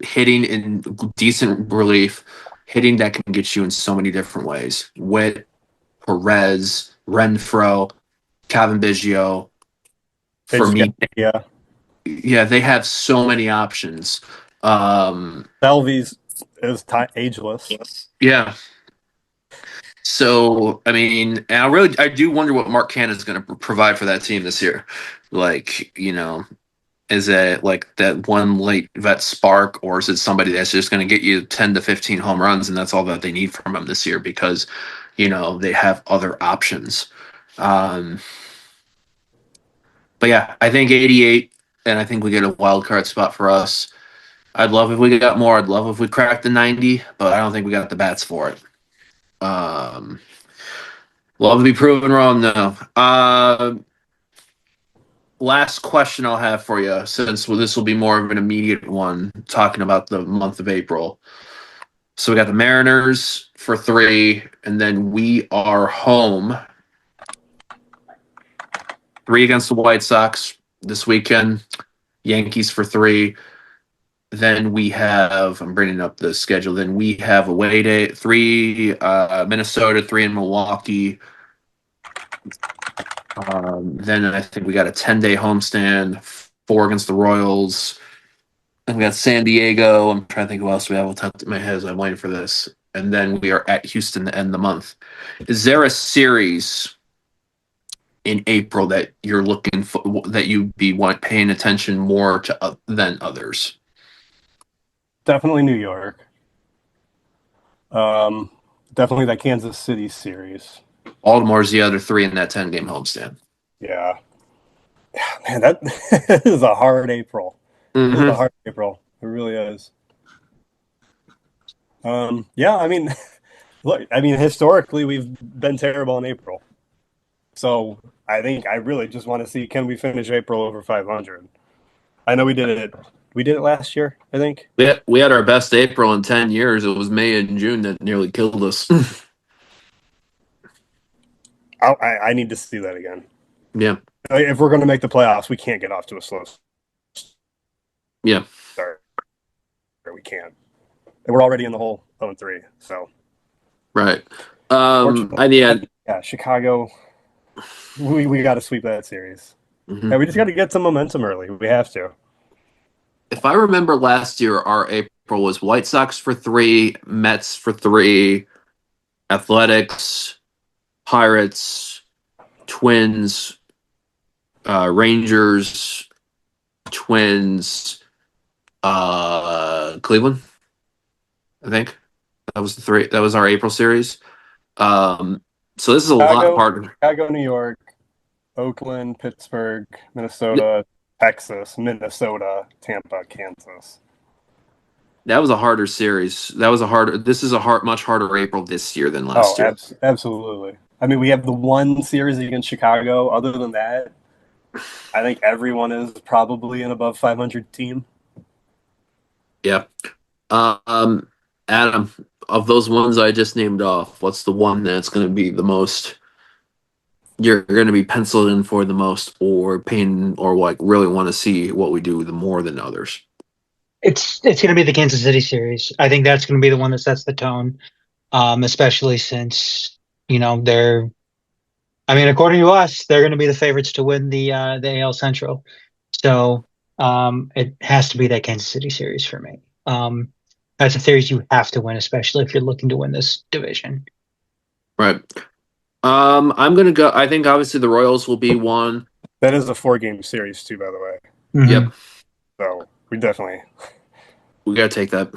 [SPEAKER 1] hitting in decent relief, hitting that can get you in so many different ways. Witt, Perez, Renfro, Calvin Biggio. For me, yeah, they have so many options.
[SPEAKER 3] Belvies is ageless.
[SPEAKER 1] Yeah. So, I mean, I do wonder what Mark Canha is going to provide for that team this year. Like, Is it like that one late vet spark, or is it somebody that's just going to get you 10 to 15 home runs, and that's all that they need from him this year because, they have other options. Um, but yeah, I think 88, and I think we get a wild card spot for us. I'd love if we got more. I'd love if we cracked the 90, but I don't think we got the bats for it. Um, Love to be proven wrong, though. Last question I'll have for you, since this will be more of an immediate one, talking about the month of April. So we got the Mariners for 3, and then we are home 3 against the White Sox this weekend. Yankees for 3. Then we have, I'm bringing up the schedule. Then we have away day 3 Minnesota, 3 in Milwaukee. Then I think we got a 10-day homestand, 4 against the Royals. And we got San Diego. I'm trying to think who else we have. I'll top of my head as I'm waiting for this. And then we are at Houston to end the month. Is there a series in April that you're looking for, that you'd be paying attention more to than others?
[SPEAKER 3] Definitely New York. Definitely that Kansas City series.
[SPEAKER 1] Baltimore's the other 3 in that 10-game homestand.
[SPEAKER 3] Yeah. Man, that is a hard April.
[SPEAKER 1] Mm-hmm.
[SPEAKER 3] It is a hard April. It really is. Yeah, I mean, look, historically we've been terrible in April. So I think I really just want to see, can we finish April over 500? I know we did it. We did it last year, I think.
[SPEAKER 1] We had our best April in 10 years. It was May and June that nearly killed us.
[SPEAKER 3] I need to see that again.
[SPEAKER 1] Yeah.
[SPEAKER 3] If we're going to make the playoffs, we can't get off to a slow start. We can't. And we're already in the hole 0-3. So
[SPEAKER 1] right. Yeah,
[SPEAKER 3] Chicago. We got to sweep that series.
[SPEAKER 1] Mm-hmm.
[SPEAKER 3] Yeah, we just got to get some momentum early. We have to.
[SPEAKER 1] If I remember last year, our April was White Sox for 3, Mets for 3, Athletics, Pirates, Twins, Rangers, Twins, Cleveland. I think that was the 3. That was our April series. So this is a lot harder.
[SPEAKER 3] Chicago, New York, Oakland, Pittsburgh, Minnesota, Texas, Minnesota, Tampa, Kansas.
[SPEAKER 1] That was a harder series. This is a much harder April this year than last year.
[SPEAKER 3] Absolutely. I mean, we have the one series against Chicago. Other than that, I think everyone is probably an above 500 team.
[SPEAKER 1] Yeah. Adam, of those ones I just named off, what's the one that's going to be the most, you're going to be penciled in for the most, or paying, or like really want to see what we do the more than others?
[SPEAKER 2] It's going to be the Kansas City series. I think that's going to be the one that sets the tone, especially since, they're, according to us, they're going to be the favorites to win the AL Central. So it has to be that Kansas City series for me. That's a series you have to win, especially if you're looking to win this division.
[SPEAKER 1] Right. I'm going to go, I think obviously the Royals will be one.
[SPEAKER 3] That is a 4-game series too, by the way.
[SPEAKER 2] Mm-hmm.
[SPEAKER 1] Yep.
[SPEAKER 3] So we got
[SPEAKER 1] to take that.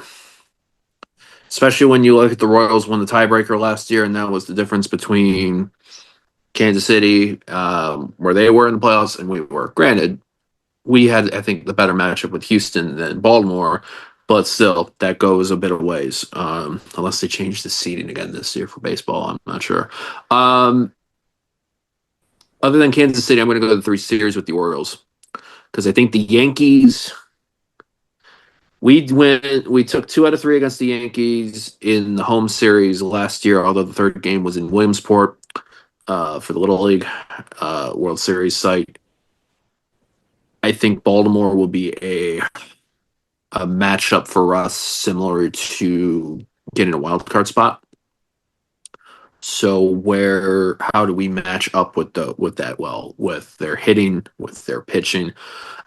[SPEAKER 1] Especially when you look at the Royals won the tiebreaker last year, and that was the difference between Kansas City, where they were in the playoffs, and we were. Granted, we had, I think, the better matchup with Houston than Baltimore, but still, that goes a bit of ways. Unless they change the seeding again this year for baseball, I'm not sure. Other than Kansas City, I'm going to go to the 3 series with the Orioles because I think the Yankees. We took 2 out of 3 against the Yankees in the home series last year, although the 3rd game was in Williamsport for the Little League World Series site. I think Baltimore will be a matchup for us similar to getting a wild card spot. So how do we match up with that? Well, with their hitting, with their pitching.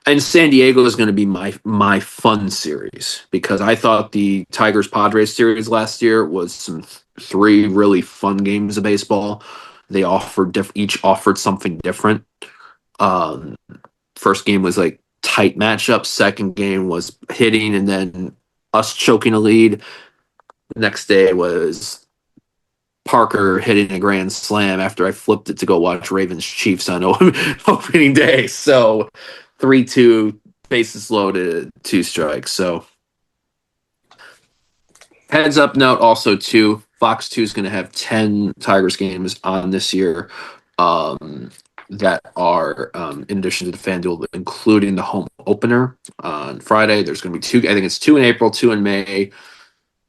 [SPEAKER 1] And San Diego is going to be my fun series because I thought the Tigers Padres series last year was some 3 really fun games of baseball. They each offered something different. First game was like tight matchup. Second game was hitting, and then us choking a lead. The next day was Parker hitting a grand slam after I flipped it to go watch Ravens Chiefs on opening day. So 3-2, bases loaded, 2 strikes. So heads up note also too, Fox 2 is going to have 10 Tigers games on this year that are in addition to the FanDuel, including the home opener on Friday. There's going to be 2. I think it's 2 in April, 2 in May,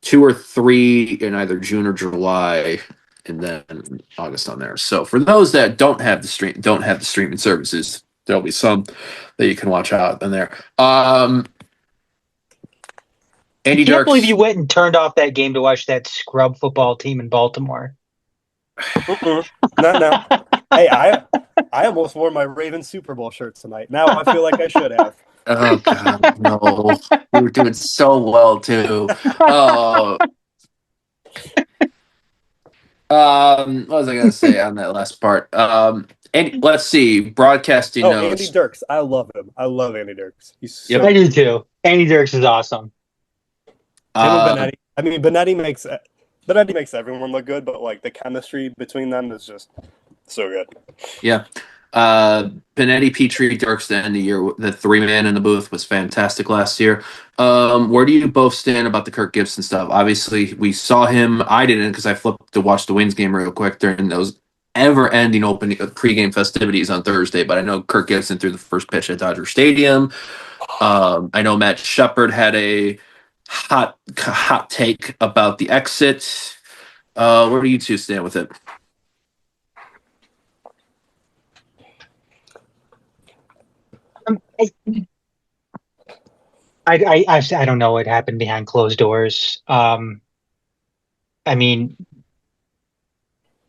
[SPEAKER 1] 2 or 3 in either June or July, and then August on there. So for those that don't have the streaming services, there'll be some that you can watch out in there.
[SPEAKER 2] I
[SPEAKER 1] Andy
[SPEAKER 2] can't believe
[SPEAKER 1] Dirks.
[SPEAKER 2] you went and turned off that game to watch that scrub football team in Baltimore.
[SPEAKER 3] No, no. Hey, I almost wore my Ravens Super Bowl shirt tonight. Now I feel like I should have.
[SPEAKER 1] Oh God, no! We were doing so well too. Oh, what was I gonna say on that last part? And let's see, broadcasting
[SPEAKER 3] Oh, Andy
[SPEAKER 1] notes.
[SPEAKER 3] Dirks. I love him. I love Andy Dirks. He's
[SPEAKER 1] Yep.
[SPEAKER 3] so
[SPEAKER 2] I do too. Andy Dirks is awesome.
[SPEAKER 3] him and Benetti. I mean, Benetti makes everyone look good, but like the chemistry between them is just so good.
[SPEAKER 1] Yeah. Benetti, Petrie, Dirks to end the year. The 3-man in the booth was fantastic last year. Where do you both stand about the Kirk Gibson stuff? Obviously, we saw him. I didn't because I flipped to watch the Wings game real quick during those ever-ending opening pregame festivities on Thursday. But I know Kirk Gibson threw the first pitch at Dodger Stadium. I know Matt Shepard had a hot take about the exit. Where do you two stand with it?
[SPEAKER 2] I don't know what happened behind closed doors. I mean,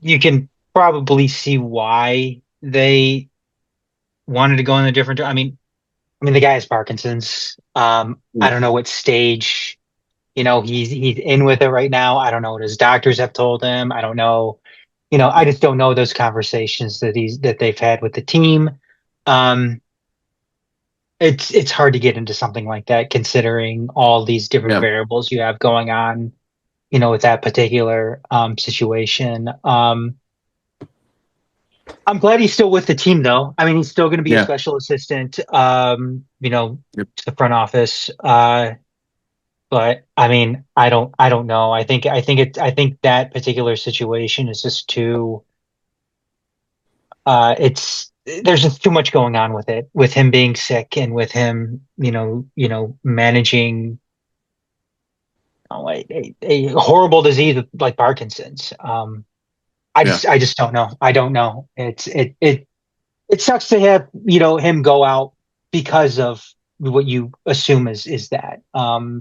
[SPEAKER 2] you can probably see why they wanted to go in a different. I mean, the guy has Parkinson's. I don't know what stage, he's in with it right now. I don't know what his doctors have told him. I don't know. I just don't know those conversations that they've had with the team. Um, it's hard to get into something like that considering all these different
[SPEAKER 1] Yeah.
[SPEAKER 2] variables you have going on, with that particular situation. I'm glad he's still with the team though. I mean, he's still going to be a
[SPEAKER 1] Yeah.
[SPEAKER 2] special assistant,
[SPEAKER 1] Yep.
[SPEAKER 2] to the front office. But I mean, I don't know. I think that particular situation is just too, there's just too much going on with it, with him being sick and with him, managing a horrible disease like Parkinson's.
[SPEAKER 1] Yeah.
[SPEAKER 2] I just don't know. I don't know. It sucks to have, him go out because of what you assume is that.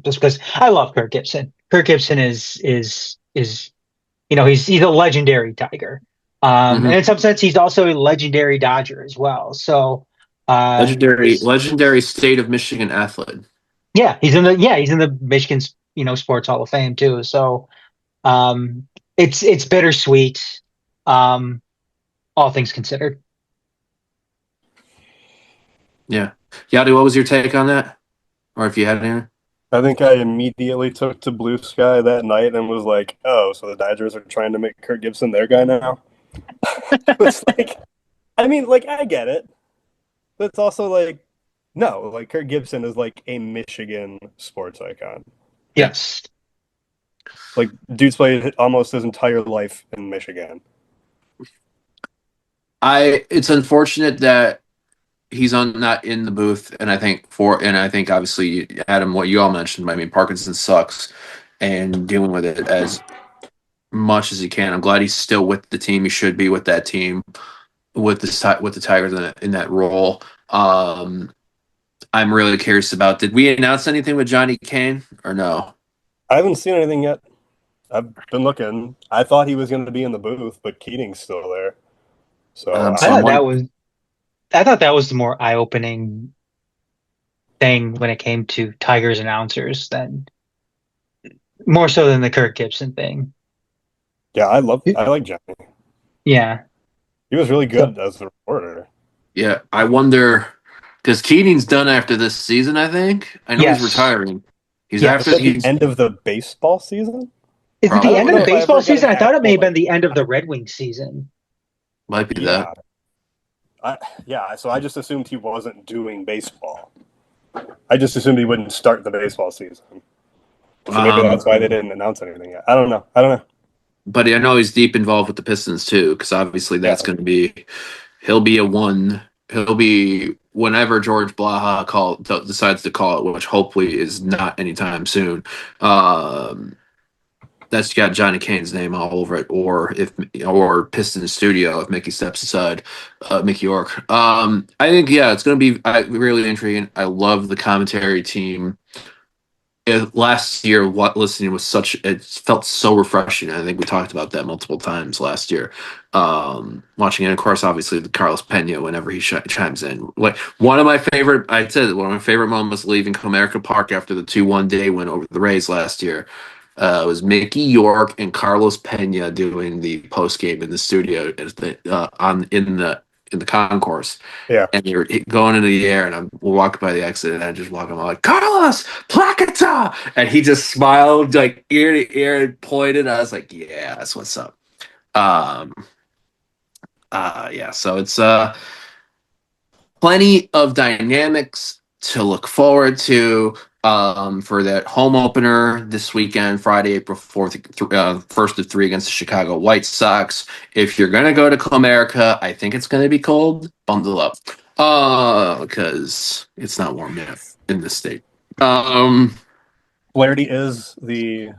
[SPEAKER 2] Just because I love Kirk Gibson. Kirk Gibson is he's a legendary Tiger. And
[SPEAKER 1] Mhm.
[SPEAKER 2] in some sense he's also a legendary Dodger as well. So this
[SPEAKER 1] Legendary state of Michigan athlete.
[SPEAKER 2] he's in the Michigan, Sports Hall of Fame too. So it's bittersweet, all things considered.
[SPEAKER 1] Yeah. Yowdy, what was your take on that? Or if you had any?
[SPEAKER 3] I think I immediately took to Blue Sky that night and was like, "Oh, so the Dodgers are trying to make Kirk Gibson their guy now." It's like, I mean, like I get it, but it's also like, no, like Kirk Gibson is like a Michigan sports icon.
[SPEAKER 2] Yes.
[SPEAKER 3] Like, dude's played almost his entire life in Michigan.
[SPEAKER 1] It's unfortunate that he's not in the booth, and I think obviously Adam, what you all mentioned. I mean, Parkinson sucks, and dealing with it as much as he can. I'm glad he's still with the team. He should be with that team, with the Tigers in that role. I'm really curious about. Did we announce anything with Johnny Kane or no?
[SPEAKER 3] I haven't seen anything yet. I've been looking. I thought he was going to be in the booth, but Keating's still there. So
[SPEAKER 1] Um,
[SPEAKER 2] I
[SPEAKER 1] so I'm
[SPEAKER 2] thought
[SPEAKER 1] one.
[SPEAKER 2] that was I thought that was the more eye-opening thing when it came to Tigers announcers than more so than the Kirk Gibson thing.
[SPEAKER 3] yeah, I like Johnny.
[SPEAKER 2] Yeah.
[SPEAKER 3] He was really
[SPEAKER 2] So
[SPEAKER 3] good as a reporter.
[SPEAKER 1] Yeah, I wonder. Because Keating's done after this season, I think. I know he's
[SPEAKER 2] Yes.
[SPEAKER 1] retiring. He's
[SPEAKER 2] Yes.
[SPEAKER 3] Is
[SPEAKER 1] after
[SPEAKER 3] it the
[SPEAKER 1] he's
[SPEAKER 3] end of the baseball season?
[SPEAKER 2] Is it the
[SPEAKER 1] probably
[SPEAKER 2] end of the
[SPEAKER 3] if I
[SPEAKER 2] baseball
[SPEAKER 3] ever get
[SPEAKER 2] season?
[SPEAKER 3] an
[SPEAKER 2] I thought it may have
[SPEAKER 3] actual,
[SPEAKER 2] been the end of the Red Wings season.
[SPEAKER 1] might be
[SPEAKER 3] Yeah.
[SPEAKER 1] that.
[SPEAKER 3] So I just assumed he wasn't doing baseball. I just assumed he wouldn't start the baseball season. So maybe that's why they didn't announce anything yet. I don't know.
[SPEAKER 1] But I know he's deep involved with the Pistons too, because obviously that's
[SPEAKER 3] Yeah.
[SPEAKER 1] going to be. He'll be a one. He'll be whenever George Blaha decides to call it, which hopefully is not anytime soon. That's got Johnny Kane's name all over it, or Pistons Studio if Mickey steps aside, Mickey York. I think it's going to be really intriguing. I love the commentary team. Last year, what listening was it felt so refreshing. I think we talked about that multiple times last year. Watching it, of course, obviously the Carlos Pena whenever he chimes in. Like one of my favorite, I said one of my favorite moments leaving Comerica Park after the 2-1 day win over the Rays last year. Was Mickey York and Carlos Pena doing the post game in the studio in the concourse.
[SPEAKER 3] Yeah.
[SPEAKER 1] And you're going into the air, and I'm walking by the exit, and I just walk. I'm like, Carlos Placata, and he just smiled like ear to ear and pointed. I was like, yeah, that's what's up. Um, yeah. So it's plenty of dynamics to look forward to for that home opener this weekend, Friday, April 4th, 1st of 3 against the Chicago White Sox. If you're going to go to Comerica, I think it's going to be cold. Bundle up because it's not warm yet in this state.
[SPEAKER 3] Flaherty is the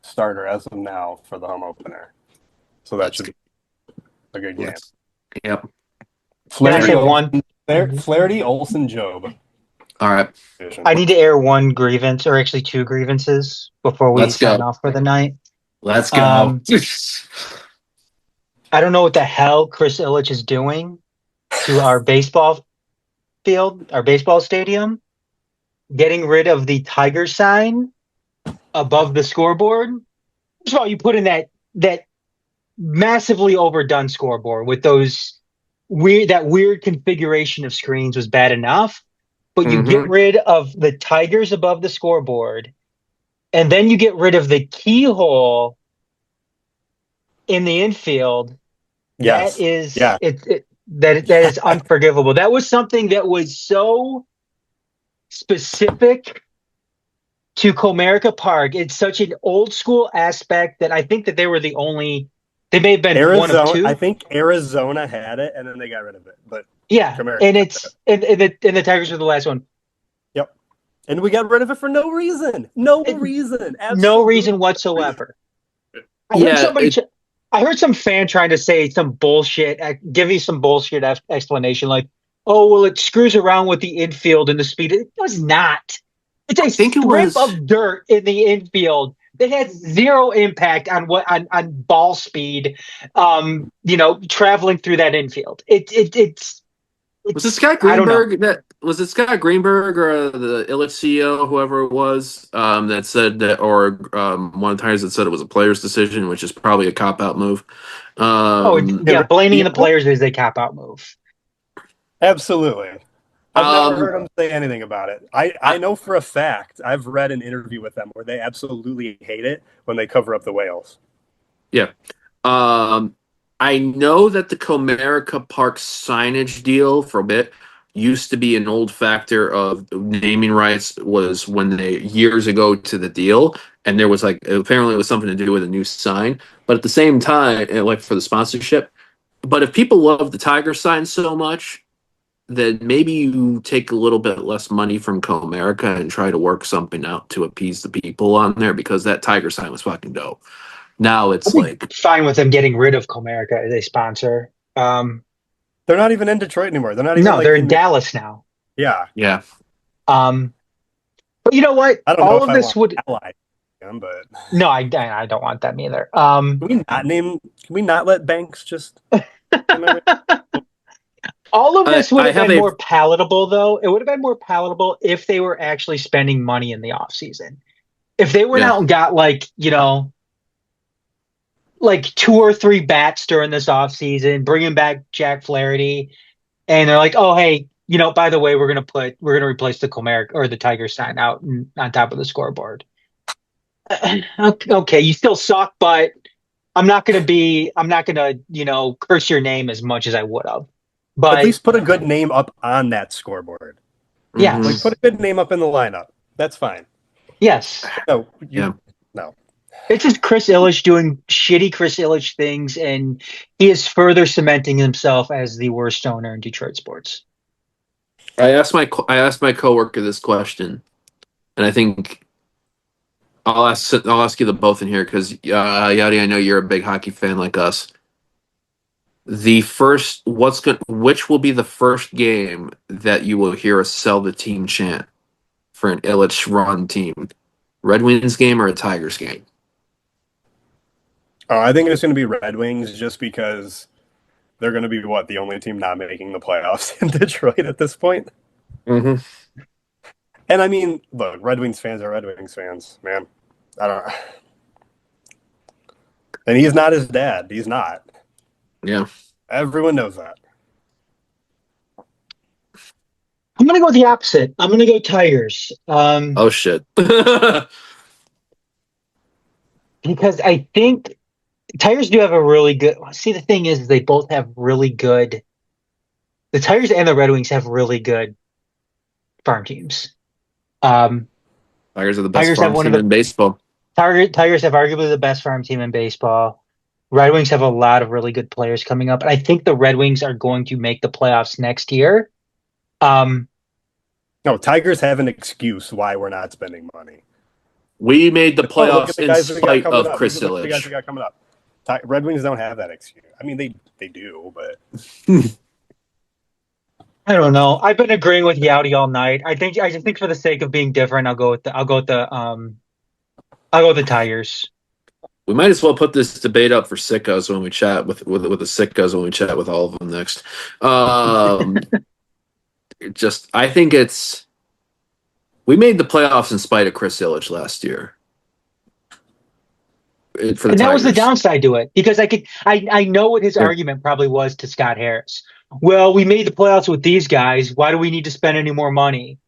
[SPEAKER 3] starter as of now for the home opener. So that should be a good game.
[SPEAKER 1] Yep.
[SPEAKER 3] Flaherty, Olsen, Job.
[SPEAKER 1] All right.
[SPEAKER 2] I need to air one grievance, or actually two grievances, before we sign off for the night.
[SPEAKER 1] Let's go.
[SPEAKER 2] I don't know what the hell Chris Ilitch is doing to our baseball field, our baseball stadium, getting rid of the Tiger sign above the scoreboard. First of all, you put in that massively overdone scoreboard with that weird configuration of screens was bad enough, but you get rid of the Tigers above the scoreboard, and then you get rid of the keyhole in the infield.
[SPEAKER 3] Yes.
[SPEAKER 2] That is that is unforgivable. That was something that was so specific to Comerica Park. It's such an old school aspect that I think that they were the only. They may have been one of two.
[SPEAKER 3] I think Arizona had it, and then they got rid of it. But
[SPEAKER 2] yeah, Comerica and the Tigers were the last one.
[SPEAKER 3] Yep, and we got rid of it for no reason. No reason
[SPEAKER 2] whatsoever. I heard some fan trying to say some bullshit, give you some bullshit explanation, like, "Oh, well, it screws around with the infield and the speed." It does not. It's a strip of dirt in the infield that has zero impact on ball speed. Traveling through that infield.
[SPEAKER 1] Was it Scott Greenberg Scott Greenberg or the Illich CEO, whoever it was, that said that, or one of the times that said it was a player's decision, which is probably a cop-out move.
[SPEAKER 2] Blaming the players is a cop-out move.
[SPEAKER 3] Absolutely. I've never heard them say anything about it. I know for a fact, I've read an interview with them where they absolutely hate it when they cover up the whales.
[SPEAKER 1] Yeah. I know that the Comerica Park signage deal for a bit used to be an old factor of naming rights, was when they years ago to the deal, and there was apparently it was something to do with a new sign, but at the same time, like for the sponsorship. But if people love the Tiger sign so much, then maybe you take a little bit less money from Comerica and try to work something out to appease the people on there, because that Tiger sign was fucking dope. Now it's
[SPEAKER 2] fine with them getting rid of Comerica as a sponsor.
[SPEAKER 3] They're not even in Detroit anymore. They're not even.
[SPEAKER 2] No, they're in Dallas now.
[SPEAKER 3] Yeah.
[SPEAKER 1] Yeah.
[SPEAKER 2] But you know what?
[SPEAKER 3] I don't know if this would ally them, but
[SPEAKER 2] no, I don't want them either.
[SPEAKER 3] Can we not let Banks just?
[SPEAKER 2] All of this would have been more palatable, though. It would have been more palatable if they were actually spending money in the off season. If they went out and got like 2 or 3 bats during this offseason, bringing back Jack Flaherty, and they're like, "Oh, hey, by the way, we're gonna replace the Comeric or the Tiger sign out on top of the scoreboard. Okay, you still suck, but I'm not gonna, curse your name as much as I would have.
[SPEAKER 3] At
[SPEAKER 2] But
[SPEAKER 3] least put a good name up on that scoreboard.
[SPEAKER 1] Mhm.
[SPEAKER 3] Like put a good name up in the lineup. That's fine.
[SPEAKER 2] yes,
[SPEAKER 3] No,
[SPEAKER 1] Yeah.
[SPEAKER 3] no.
[SPEAKER 2] it's just Chris Ilitch doing shitty Chris Ilitch things, and he is further cementing himself as the worst owner in Detroit sports.
[SPEAKER 1] I asked my coworker this question, and I think I'll ask you the both in here because Yowdy, I know you're a big hockey fan like us. The first, which will be the first game that you will hear us sell the team chant for an Illich run team? Red Wings game or a Tigers game?
[SPEAKER 3] I think it's going to be Red Wings just because they're going to be the only team not making the playoffs in Detroit at this point.
[SPEAKER 1] Mm-hmm.
[SPEAKER 3] And I mean, look, Red Wings fans are Red Wings fans, man. I don't. And he's not his dad. He's not.
[SPEAKER 1] Yeah.
[SPEAKER 3] Everyone knows that.
[SPEAKER 2] I'm gonna go the opposite. I'm gonna go Tigers.
[SPEAKER 1] Oh shit.
[SPEAKER 2] Because I think Tigers do have a really good. See, the thing is, they both have really good. The Tigers and the Red Wings have really good farm teams. Um,
[SPEAKER 1] Tigers are the best
[SPEAKER 2] Tigers have
[SPEAKER 1] farm
[SPEAKER 2] one of
[SPEAKER 1] team in
[SPEAKER 2] the
[SPEAKER 1] baseball.
[SPEAKER 2] Tigers have arguably the best farm team in baseball. Red Wings have a lot of really good players coming up, and I think the Red Wings are going to make the playoffs next year. Um,
[SPEAKER 3] No, Tigers have an excuse why we're not spending money.
[SPEAKER 1] We made the
[SPEAKER 3] Oh, look at
[SPEAKER 1] playoffs
[SPEAKER 3] the
[SPEAKER 1] in
[SPEAKER 3] guys we got
[SPEAKER 1] spite
[SPEAKER 3] coming
[SPEAKER 1] of
[SPEAKER 3] up.
[SPEAKER 1] Chris
[SPEAKER 3] Look at the guys we
[SPEAKER 1] Illich.
[SPEAKER 3] got coming up. Red Wings don't have that excuse. I mean, they do, but
[SPEAKER 2] I don't know. I've been agreeing with Yowdy all night. I just think for the sake of being different, I'll go with the Tigers.
[SPEAKER 1] We might as well put this debate up for sickos when we chat with the sickos when we chat with all of them next. Um, I think we made the playoffs in spite of Chris Illich last year for the
[SPEAKER 2] And that was the
[SPEAKER 1] Tigers.
[SPEAKER 2] downside to it because I know what his
[SPEAKER 1] Yeah.
[SPEAKER 2] argument probably was to Scott Harris. Well, we made the playoffs with these guys. Why do we need to spend any more money?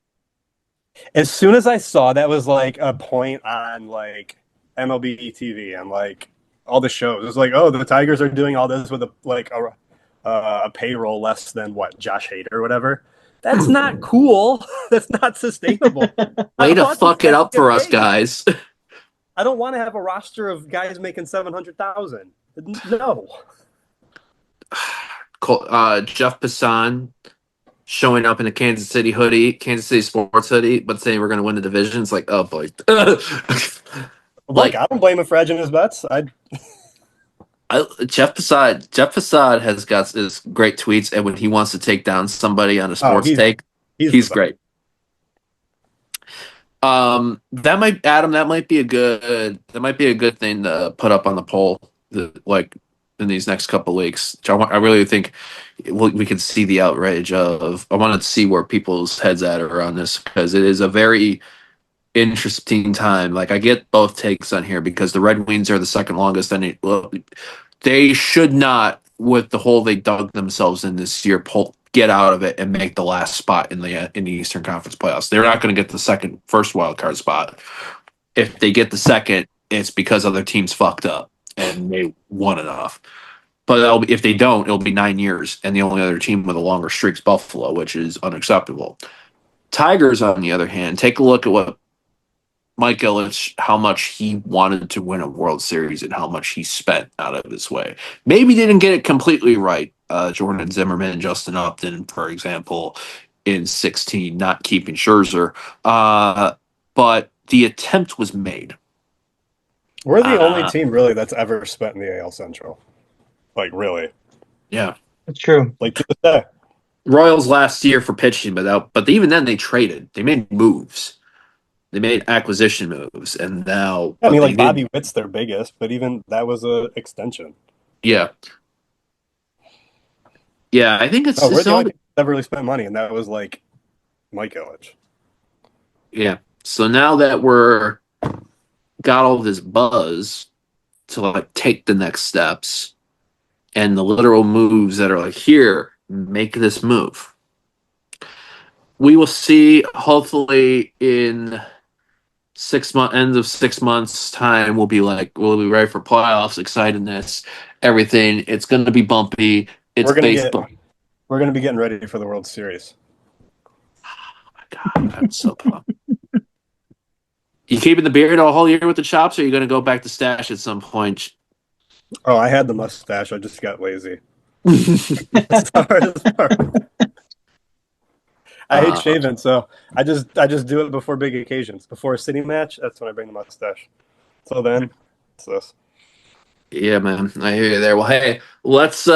[SPEAKER 3] as soon as I saw that was like a point on like MLB TV and like all the shows, it's like, oh, the Tigers are doing all this with a payroll less than what Josh Hader or whatever. That's not cool. That's not sustainable.
[SPEAKER 1] Way to fuck it up for us,
[SPEAKER 3] paid.
[SPEAKER 1] guys.
[SPEAKER 3] I don't want to have a roster of guys making 700,000. No.
[SPEAKER 1] Jeff Passan showing up in a Kansas City sports hoodie, but saying we're going to win the division. It's like, oh boy.
[SPEAKER 3] Look, I don't blame him for hedging his bets.
[SPEAKER 1] Jeff Passad has got his great tweets, and when he wants to take down somebody on a sports take, he's great. That might be a good thing to put up on the poll, like in these next couple weeks. I really think we can see the outrage of. I wanted to see where people's heads at are on this because it is a very interesting time. Like I get both takes on here because the Red Wings are the second longest, and they should not, with the hole they dug themselves in this year, get out of it and make the last spot in the Eastern Conference playoffs. They're not going to get the first wild card spot. If they get the second, it's because other teams fucked up and they won enough. But if they don't, it'll be 9 years, and the only other team with a longer streak's Buffalo, which is unacceptable. Tigers, on the other hand, take a look at what Mike Ilitch, how much he wanted to win a World Series and how much he spent out of his way. Maybe didn't get it completely right. Jordan Zimmerman, Justin Upton, for example, in 16, not keeping Scherzer. But the attempt was made.
[SPEAKER 3] We're the only team really that's ever spent in the AL Central. Like, really.
[SPEAKER 1] Yeah.
[SPEAKER 2] That's true.
[SPEAKER 3] Like, to this day.
[SPEAKER 1] Royals last year for pitching, but even then they traded. They made moves. They made acquisition moves, and now
[SPEAKER 3] I mean, like Bobby Witt's their biggest, but even that was an extension.
[SPEAKER 1] Yeah, I think it's
[SPEAKER 3] we're the only team that really spent money, and that was like Mike Ilitch.
[SPEAKER 1] Yeah, so now that we're got all this buzz to like take the next steps, and the literal moves that are like here, make this move. we will see. Hopefully, in 6 months, end of 6 months time, we'll be ready for playoffs, excitedness, everything. It's going to be bumpy. It's
[SPEAKER 3] We're gonna
[SPEAKER 1] baseball.
[SPEAKER 3] be getting ready for the World Series.
[SPEAKER 1] Oh my God, I'm so pumped. You keeping the beard all whole year with the chops, or are you going to go back to stash at some point?
[SPEAKER 3] Oh, I had the mustache. I just got lazy. That's the hardest part. I hate shaving, so I just do it before big occasions. Before a city match, that's when I bring the mustache. So then, it's this.
[SPEAKER 1] Yeah, man, I hear you there. Well, hey, let's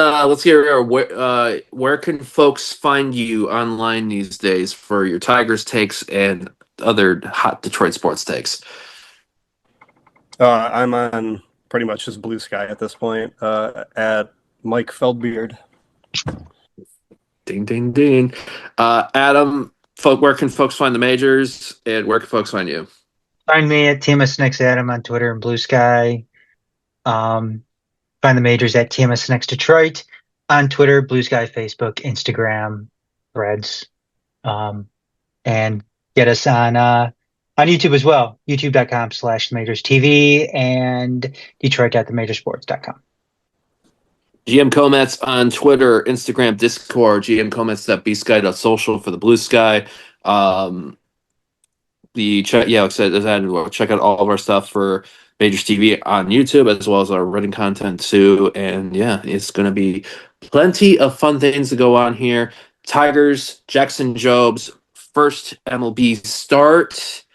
[SPEAKER 1] hear where can folks find you online these days for your Tigers takes and other hot Detroit sports takes?
[SPEAKER 3] I'm on pretty much just Blue Sky at this point. At Mike Feldbeard.
[SPEAKER 1] Ding, ding, ding. Adam, where can folks find the majors, and where can folks find you?
[SPEAKER 2] Find me at TMS Next Adam on Twitter and Blue Sky. Find the majors at TMS Next Detroit on Twitter, Blue Sky, Facebook, Instagram, Threads, and get us on YouTube as well. YouTube.com/Majors TV and Detroit.themajorsports.com.
[SPEAKER 1] GM Comets on Twitter, Instagram, Discord, gmcomets.bsky.social for the Blue Sky. Like I said, check out all of our stuff for Majors TV on YouTube, as well as our written content too. And yeah, it's going to be plenty of fun things to go on here. Tigers, Jackson Jobs, first MLB start.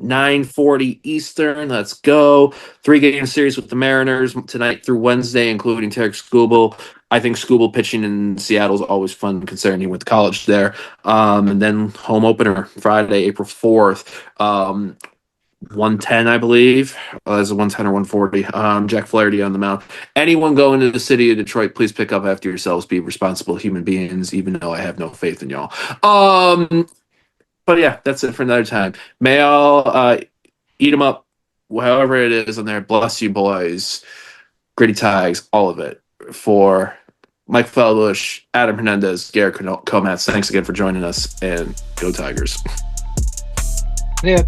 [SPEAKER 1] 9:40 Eastern. Let's go. 3-game series with the Mariners tonight through Wednesday, including Tarek Skubal. I think Skubal pitching in Seattle is always fun, considering he went to college there. And then home opener Friday, April 4th. 110, I believe. Is it 110 or 140? Jack Flaherty on the mound. Anyone going to the city of Detroit, please pick up after yourselves. Be responsible human beings, even though I have no faith in y'all. But yeah, that's it for another time. May all eat them up, however it is in there. Bless you, boys. Gritty Tigers, all of it. For Mike Feldbush, Adam Hernandez, Garrett Comats, thanks again for joining us, and go Tigers.
[SPEAKER 2] Yeah.